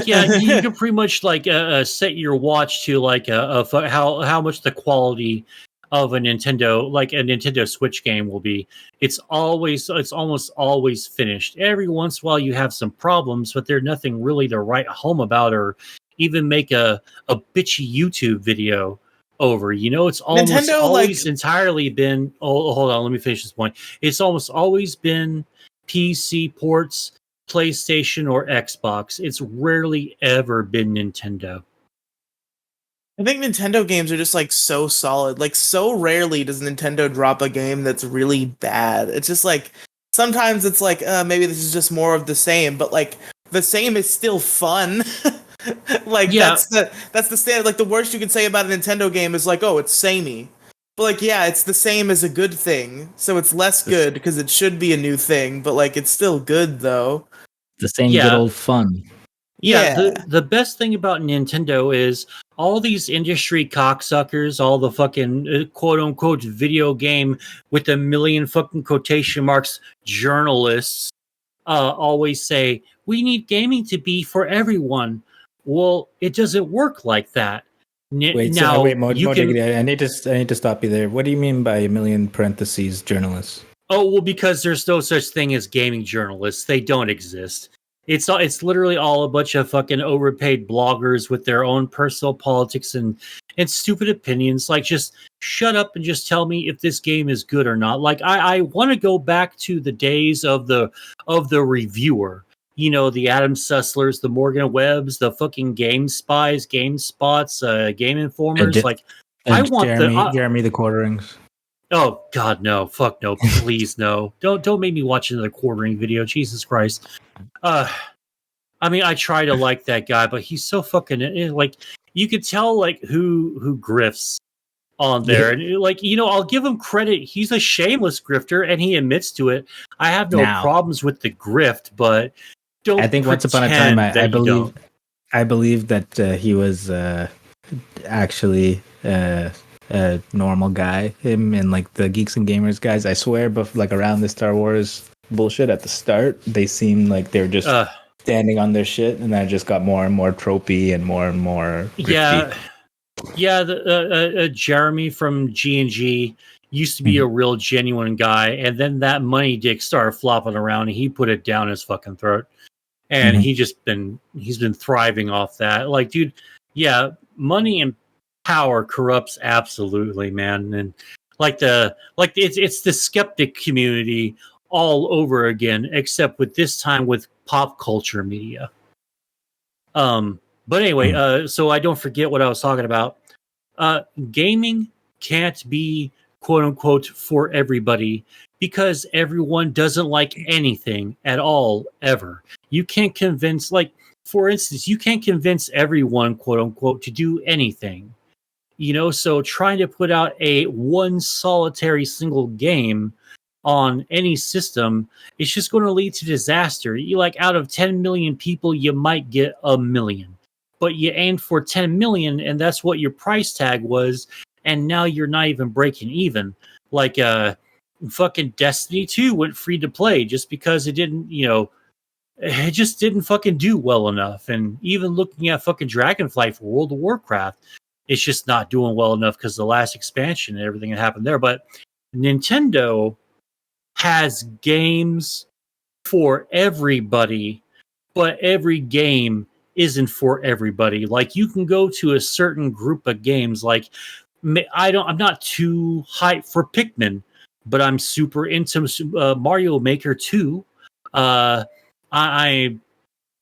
B: Yeah, you can pretty much like set your watch to like how much the quality of a Nintendo Switch game will be. It's almost always finished. Every once in a while you have some problems, but there's nothing really to write home about or even make a bitchy YouTube video over. It's almost Nintendo, always entirely been hold on, let me finish this point. It's almost always been PC ports, PlayStation or Xbox. It's rarely ever been Nintendo.
A: I think Nintendo games are just like so solid. Like, so rarely does Nintendo drop a game that's really bad. It's just like sometimes it's like maybe this is just more of the same, but like the same is still fun. Like, yeah. That's the standard. Like, the worst you can say about a Nintendo game is like, oh, it's samey. But like, yeah, it's the same as a good thing, so it's less good because it should be a new thing. But like, it's still good though.
C: The same good old fun.
B: Yeah. The best thing about Nintendo is all these industry cocksuckers, all the fucking quote unquote video game with a million fucking quotation marks journalists always say, we need gaming to be for everyone. Well, it doesn't work like that.
C: Moediggity, I need to stop you there. What do you mean by a million parentheses journalists?
B: Oh, well, because there's no such thing as gaming journalists. They don't exist. It's literally all a bunch of fucking overpaid bloggers with their own personal politics and stupid opinions. Like, just shut up and just tell me if this game is good or not. Like, I want to go back to the days of the reviewer. You know, the Adam Susslers, the Morgan Webbs, the fucking Game Spies, Game Spots, Game Informers. I want
C: Jeremy the Quarterings.
B: Oh God, no! Fuck no! Please no! Don't make me watch another quartering video. Jesus Christ! I mean, I try to like that guy, but he's so fucking like. You could tell like who grifts on there, and like I'll give him credit. He's a shameless grifter, and he admits to it. I have no problems with the grift, but don't.
C: I think once upon a time, I believe that he was actually. A normal guy, him and like the Geeks and Gamers guys. I swear, but like around the Star Wars bullshit at the start, they seemed like they're just standing on their shit, and then it just got more and more tropey and more grifty.
B: The Jeremy from G&G used to be a real genuine guy, and then that money dick started flopping around, and he put it down his fucking throat, and he's been thriving off that. Like, dude, money and power corrupts absolutely, man. And it's the skeptic community all over again, except with this time with pop culture media. But anyway, so I don't forget what I was talking about. Gaming can't be quote unquote for everybody because everyone doesn't like anything at all ever. You can't convince, like, for instance, you can't convince everyone quote unquote to do anything. So trying to put out a one solitary single game on any system is just going to lead to disaster. Out of 10 million people, you might get 1 million, but you aimed for 10 million, and that's what your price tag was, and now you're not even breaking even. Like, fucking Destiny 2 went free to play just because it didn't, it just didn't fucking do well enough. And even looking at fucking Dragonflight for World of Warcraft, it's just not doing well enough because the last expansion and everything that happened there. But Nintendo has games for everybody, but every game isn't for everybody. Like, you can go to a certain group of games. Like, I'm not too hyped for Pikmin, but I'm super into Mario Maker 2. I'm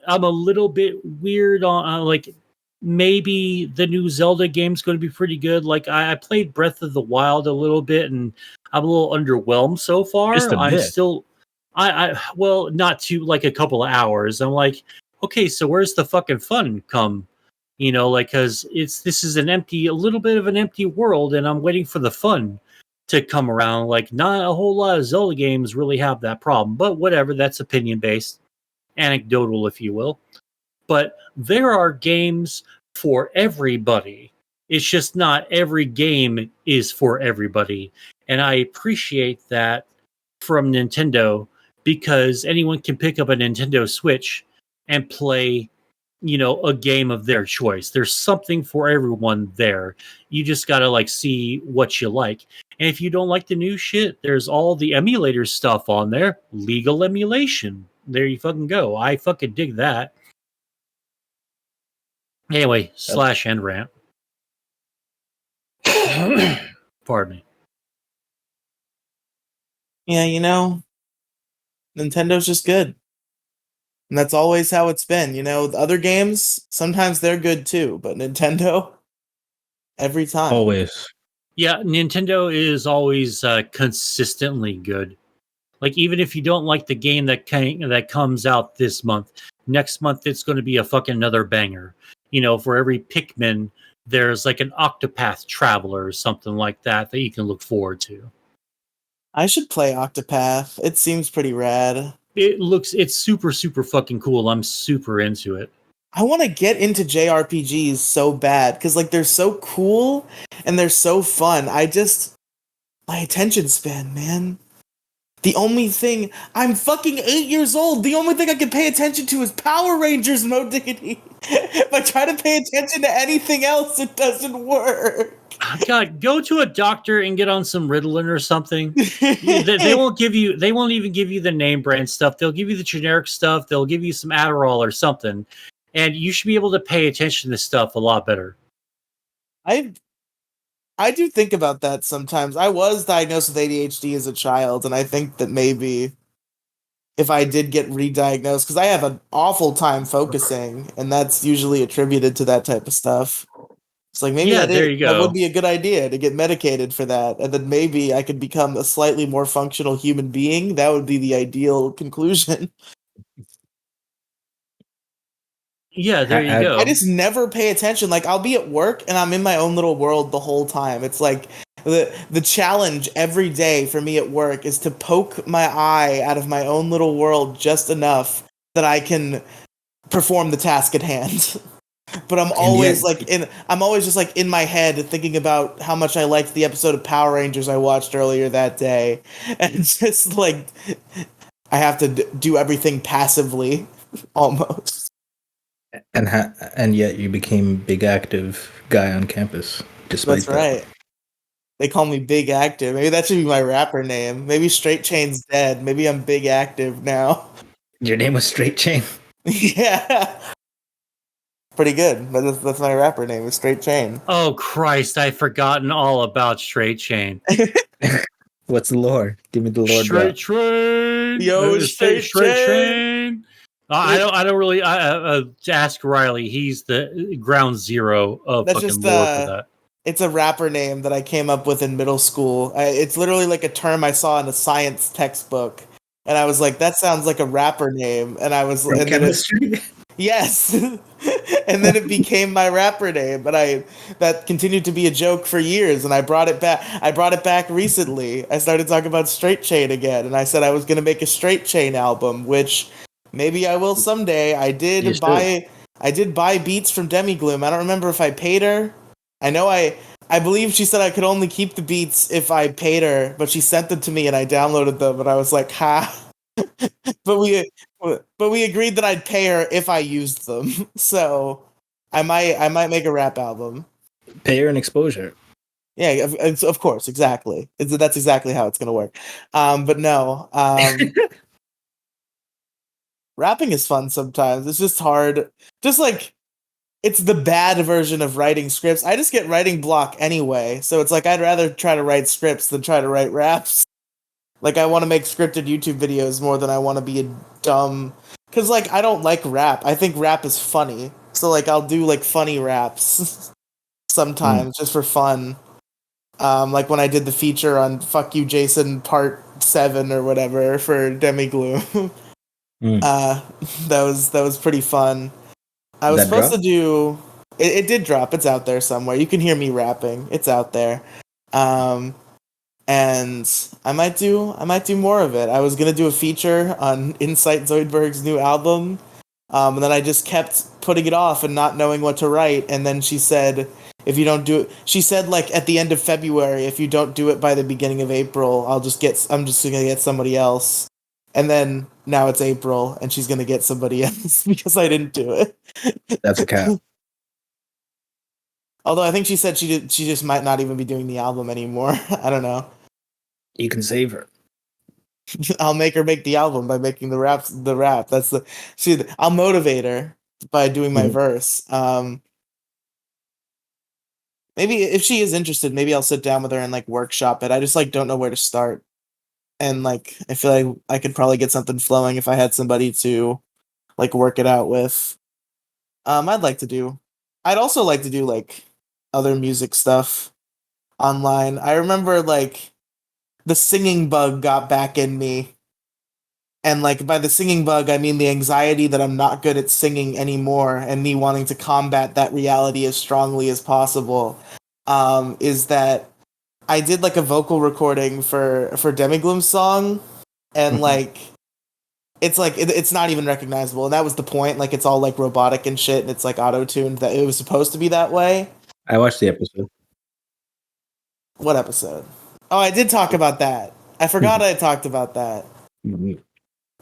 B: a little bit weird on like, maybe the new Zelda game's going to be pretty good. Like, I played Breath of the Wild a little bit, and I'm a little underwhelmed so far. I'm still, well, not too, like, a couple of hours. I'm like, okay, so where's the fucking fun come? Because this is a little bit of an empty world, and I'm waiting for the fun to come around. Like, not a whole lot of Zelda games really have that problem, but whatever, that's opinion based, anecdotal, if you will. But there are games for everybody. It's just not every game is for everybody. And I appreciate that from Nintendo, because anyone can pick up a Nintendo Switch and play, a game of their choice. There's something for everyone there. You just got to, like, see what you like. And if you don't like the new shit, there's all the emulator stuff on there. Legal emulation. There you fucking go. I fucking dig that. Anyway, / end rant. Pardon me.
A: Yeah, Nintendo's just good. And that's always how it's been. The other games, sometimes they're good too, but Nintendo, every time.
C: Always.
B: Yeah, Nintendo is always consistently good. Like, even if you don't like the game that comes out this month, next month it's going to be a fucking another banger. For every Pikmin, there's like an Octopath Traveler or something like that you can look forward to.
A: I should play Octopath. It seems pretty rad.
B: It's super, super fucking cool. I'm super into it.
A: I want to get into JRPGs so bad, because, like, they're so cool and they're so fun. My attention span, man. The only thing, I'm fucking 8 years old. The only thing I can pay attention to is Power Rangers, Moediggity. If I try to pay attention to anything else, it doesn't work.
B: God, go to a doctor and get on some Ritalin or something. They won't give you. They won't even give you the name brand stuff. They'll give you the generic stuff. They'll give you some Adderall or something, and you should be able to pay attention to stuff a lot better.
A: I do think about that sometimes. I was diagnosed with ADHD as a child, and I think that maybe if I did get re-diagnosed, because I have an awful time focusing, and that's usually attributed to that type of stuff. It's like maybe that would be a good idea to get medicated for that, and then maybe I could become a slightly more functional human being. That would be the ideal conclusion.
B: Yeah, there you go.
A: I just never pay attention. Like, I'll be at work and I'm in my own little world the whole time. It's like the challenge every day for me at work is to poke my eye out of my own little world just enough that I can perform the task at hand. But I'm always just like in my head thinking about how much I liked the episode of Power Rangers I watched earlier that day. And it's just like I have to do everything passively almost.
C: And yet you became big active guy on campus despite
A: That's right. They call me Big Active. Maybe that should be my rapper name. Maybe Straight Chain's dead. Maybe I'm Big Active now.
C: Your name was Straight Chain?
A: Yeah. Pretty good. But that's my rapper name, is Straight Chain.
B: Oh, Christ. I've forgotten all about Straight Chain.
C: What's the lore? Give me the lore.
B: Straight Train.
A: Yo, Straight Chain.
B: I don't really ask Riely. He's the ground zero of
A: that's
B: fucking
A: just,
B: lore for that.
A: It's a rapper name that I came up with in middle school. It's literally like a term I saw in a science textbook. And I was like, that sounds like a rapper name. And I was
C: from chemistry?
A: Yes. And then it became my rapper name. But that continued to be a joke for years. And I brought it back recently. I started talking about Straight Chain again. And I said I was going to make a Straight Chain album, which maybe I will someday. I did buy beats from Demigloom. I don't remember if I paid her. I know I believe she said I could only keep the beats if I paid her, but she sent them to me and I downloaded them and I was like, ha. but we agreed that I'd pay her if I used them. So I might make a rap album.
C: Pay her an exposure.
A: Yeah, of course, exactly. That's exactly how it's gonna work. But no. Rapping is fun sometimes. It's just hard. Just like it's the bad version of writing scripts. I just get writing block anyway. So it's like I'd rather try to write scripts than try to write raps. Like I want to make scripted YouTube videos more than I want to be a dumb... Because like I don't like rap. I think rap is funny. So like I'll do like funny raps sometimes just for fun. Like when I did the feature on Fuck You Jason Part 7 or whatever for Demigloom. That was pretty fun. I was supposed to do it did drop. It's out there somewhere. You can hear me rapping. It's out there. And I might do more of it. I was gonna do a feature on Insight Zoidberg's new album. And then I just kept putting it off and not knowing what to write. And then she said, if you don't do it, she said like at the end of February, if you don't do it by the beginning of April, I'm just gonna get somebody else. And then now it's April, and she's gonna get somebody else because I didn't do it.
C: That's a cap.
A: Although I think she said she just might not even be doing the album anymore. I don't know.
C: You can save her.
A: I'll make her make the album by making the rap. I'll motivate her by doing my verse. Maybe if she is interested, maybe I'll sit down with her and like workshop it. I just like don't know where to start. And like I feel like I could probably get something flowing if I had somebody to like work it out with. I'd also like to do like other music stuff online. I remember like the singing bug got back in me. And like by the singing bug, I mean the anxiety that I'm not good at singing anymore and me wanting to combat that reality as strongly as possible. Is that I did like a vocal recording for Demigloom's song, and like it's not even recognizable, and that was the point. Like it's all like robotic and shit, and it's like auto-tuned. That it was supposed to be that way.
C: I watched the episode.
A: What episode? Oh, I did talk about that. I forgot I talked about that.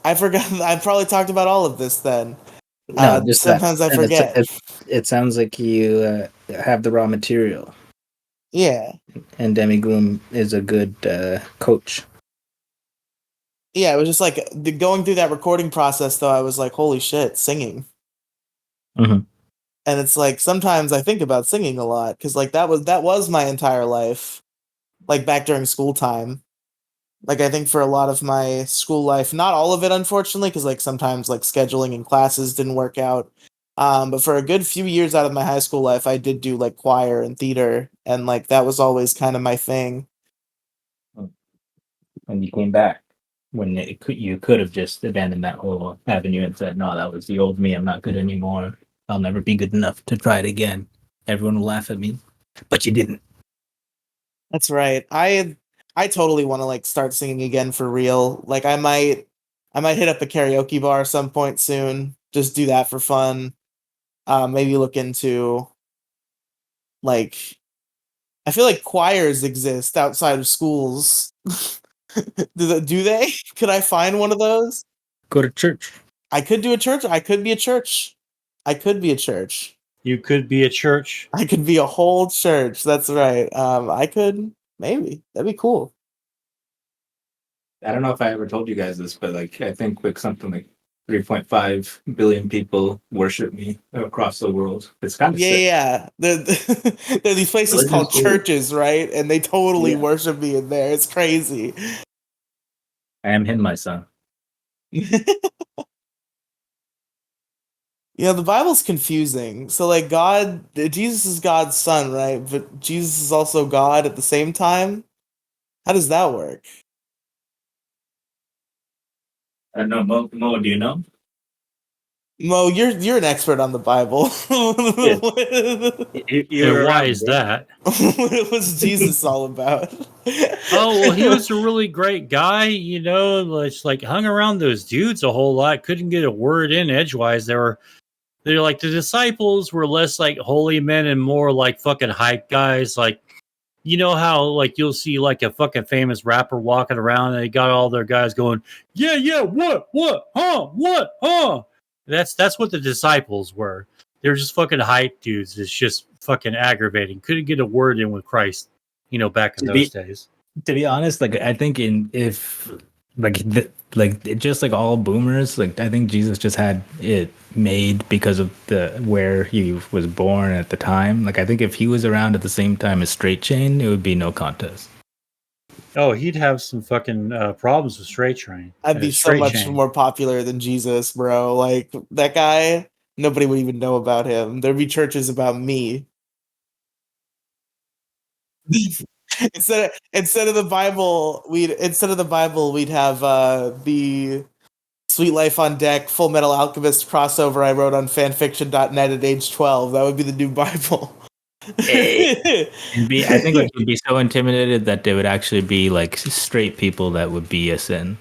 A: I forgot. I probably talked about all of this then.
C: No, just
A: sometimes I forget.
C: It sounds like you have the raw material.
A: Yeah.
C: And Demigloom is a good coach.
A: Yeah, it was just like going through that recording process, though, I was like, holy shit, singing.
C: Mm-hmm.
A: And it's like, sometimes I think about singing a lot, because like that was my entire life, like back during school time. Like I think for a lot of my school life, not all of it, unfortunately, because like sometimes like scheduling and classes didn't work out. But for a good few years out of my high school life, I did do like choir and theater, and like that was always kind of my thing.
C: And you came back when you could have just abandoned that whole avenue and said, "No, that was the old me. I'm not good anymore. I'll never be good enough to try it again. Everyone will laugh at me." But you didn't.
A: That's right. I totally want to like start singing again for real. Like I might hit up a karaoke bar at some point soon. Just do that for fun. Maybe look into like I feel like choirs exist outside of schools. Do they? Could I find one of those?
C: Go to church.
A: I could do a church. I could be a church. I could be a church.
B: You could be a church.
A: I could be a whole church. That's right. I could maybe. That'd be cool.
C: I don't know if I ever told you guys this, but like I think like something like 3.5 billion people worship me across the world. It's kind of sick.
A: Yeah. There are these places called churches, right? And they totally worship me in there. It's crazy.
C: I am him, my son.
A: Yeah, the Bible's confusing. So like Jesus is God's son, right? But Jesus is also God at the same time. How does that work?
C: I don't know, Mo, do you know?
A: Mo, you're an expert on the Bible.
B: Why is that?
A: What was Jesus all about?
B: Oh, well, he was a really great guy, you know, just like hung around those dudes a whole lot, couldn't get a word in edgewise. They're like the disciples were less like holy men and more like fucking hype guys. Like, you know how like you'll see like a fucking famous rapper walking around and they got all their guys going, yeah, what, huh? That's what the disciples were. They're just fucking hype dudes. It's just fucking aggravating. Couldn't get a word in with Christ, you know, back in those days.
C: To be honest, like I think just like all boomers, like I think Jesus just had it made because of where he was born at the time. Like I think if he was around at the same time as Straight Chain, it would be no contest.
B: Oh, he'd have some fucking problems with Straight Train.
A: I'd be so much more popular than Jesus, bro. Like that guy, nobody would even know about him. There'd be churches about me. instead of the Bible, we'd have the Sweet Life on Deck Full Metal Alchemist crossover I wrote on fanfiction.net at age 12. That would be the new Bible.
C: I think like you'd be so intimidated that there would actually be like straight people that would be a sin.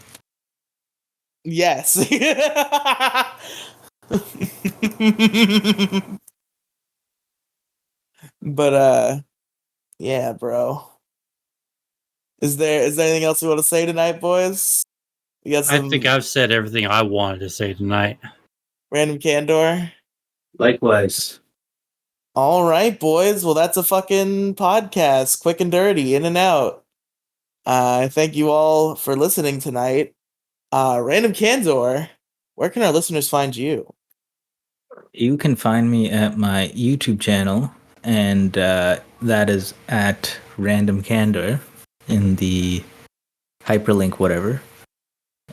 A: Yes. But yeah, bro. Is there anything else we want to say tonight, boys?
B: I think I've said everything I wanted to say tonight.
A: Random Candor?
C: Likewise.
A: All right, boys. Well, that's a fucking podcast. Quick and dirty, in and out. Thank you all for listening tonight. Random Candor, where can our listeners find you?
C: You can find me at my YouTube channel, and that is at Random Candor in the hyperlink, whatever.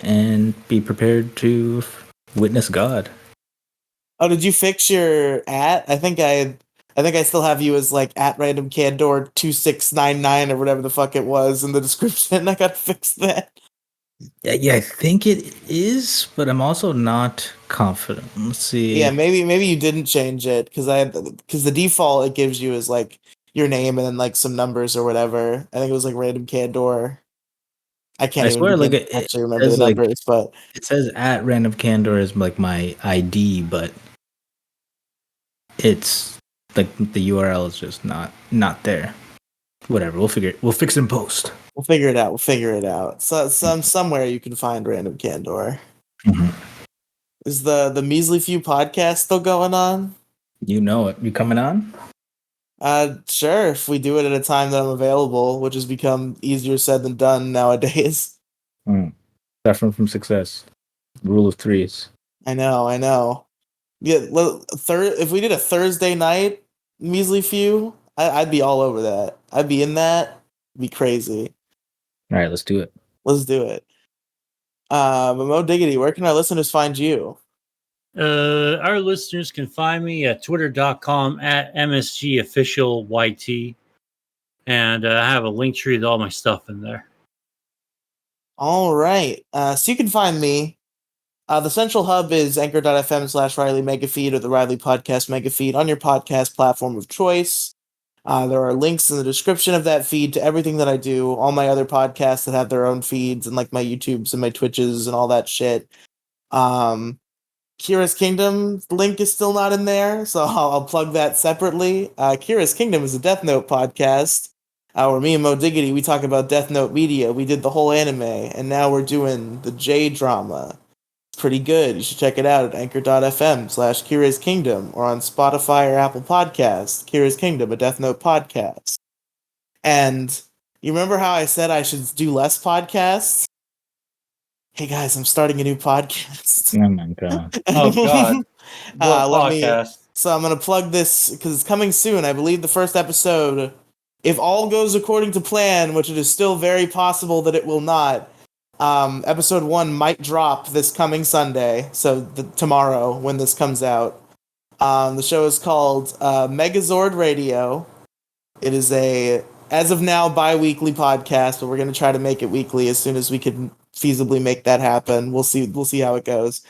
C: And be prepared to witness God.
A: Oh, did you fix your at? I think I still have you as like at Random Candor 2699 or whatever the fuck it was in the description. I gotta fix that.
C: Yeah, I think it is, but I'm also not confident. Let's see.
A: Yeah, maybe you didn't change it because the default it gives you is like your name and then like some numbers or whatever. I think it was like Random Candor. I can't actually remember the numbers, but
C: it says at Random Candor is like my ID, but it's like the URL is just not there. Whatever, we'll fix it in post.
A: We'll figure it out. So somewhere you can find Random Candor.
C: Mm-hmm.
A: Is the Measly Few podcast still going on?
C: You know it. You coming on?
A: Sure. If we do it at a time that I'm available, which has become easier said than done nowadays.
C: Suffering from success. Rule of threes.
A: I know. Yeah, if we did a Thursday night Measly Few, I'd be all over that. I'd be in that. It'd be crazy.
C: All right, let's do it.
A: Let's do it. But Moediggity, where can our listeners find you?
B: Our listeners can find me at twitter.com at MSGOfficialYT. And I have a link tree with all my stuff in there.
A: All right. So you can find me. The central hub is anchor.fm/Riely Megafeed or the Riely Podcast Megafeed on your podcast platform of choice. There are links in the description of that feed to everything that I do, all my other podcasts that have their own feeds, and like my YouTubes and my Twitches and all that shit. Kira's Kingdom link is still not in there, so I'll plug that separately. Kira's Kingdom is a Death Note podcast, where me and Moediggity, we talk about Death Note media. We did the whole anime, and now we're doing the J-drama. It's pretty good. You should check it out at anchor.fm/Kira's Kingdom or on Spotify or Apple Podcasts. Kira's Kingdom, a Death Note podcast. And you remember how I said I should do less podcasts? Hey guys, I'm starting a new podcast.
C: Oh my god.
B: Oh god. What podcast?
A: So I'm going to plug this because it's coming soon. I believe the first episode, if all goes according to plan, which it is still very possible that it will not, episode 1 might drop this coming Sunday, so tomorrow when this comes out. The show is called Megazord Radio. It is a, as of now, bi-weekly podcast, but we're going to try to make it weekly as soon as we can feasibly make that happen. We'll see how it goes.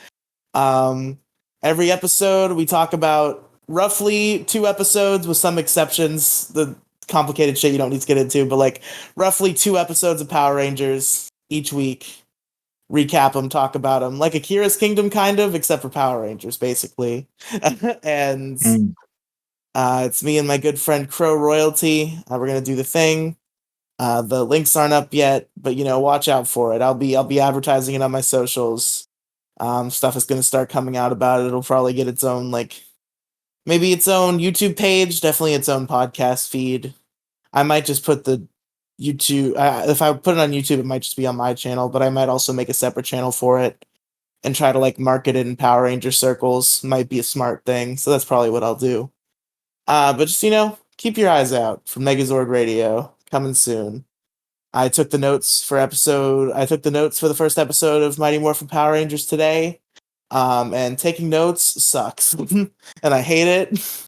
A: Every episode we talk about roughly 2 episodes with some exceptions, the complicated shit you don't need to get into, but like roughly 2 episodes of Power Rangers each week. Recap them, talk about them, like Akira's Kingdom kind of, except for Power Rangers basically. And it's me and my good friend Crow Royalty. We're gonna do the thing. The links aren't up yet, but watch out for it. I'll be advertising it on my socials. Stuff is gonna start coming out about it. It'll probably get its own maybe its own YouTube page, definitely its own podcast feed. I might just put the YouTube. If I put it on YouTube, it might just be on my channel, but I might also make a separate channel for it and try to market it in Power Ranger circles. Might be a smart thing, so that's probably what I'll do. But just keep your eyes out for Megazord Radio coming soon. I took the notes for the first episode of Mighty Morphin Power Rangers today, and taking notes sucks, and I hate it,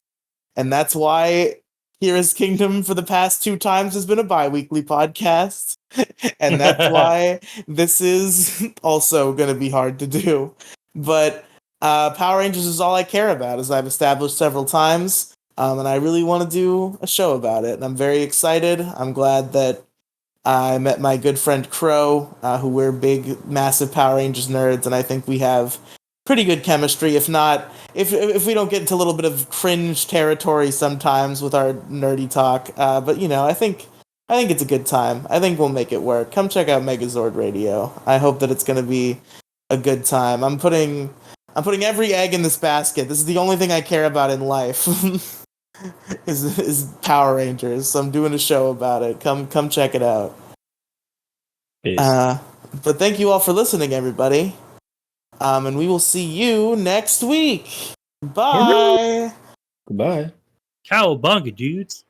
A: and that's why Kira's Kingdom for the past 2 times has been a bi-weekly podcast, and that's why this is also going to be hard to do. But Power Rangers is all I care about, as I've established several times, and I really want to do a show about it, and I'm very excited. I'm glad that I met my good friend Crow, who we're big, massive Power Rangers nerds, and I think we have pretty good chemistry, if we don't get into a little bit of cringe territory sometimes with our nerdy talk. But I think it's a good time. I think we'll make it work. Come check out Megazord Radio. I hope that it's going to be a good time. I'm putting every egg in this basket. This is the only thing I care about in life. is Power Rangers. So I'm doing a show about it. Come check it out.
C: Peace.
A: But thank you all for listening, everybody. And we will see you next week. Bye.
C: Goodbye.
B: Cowabunga, dudes.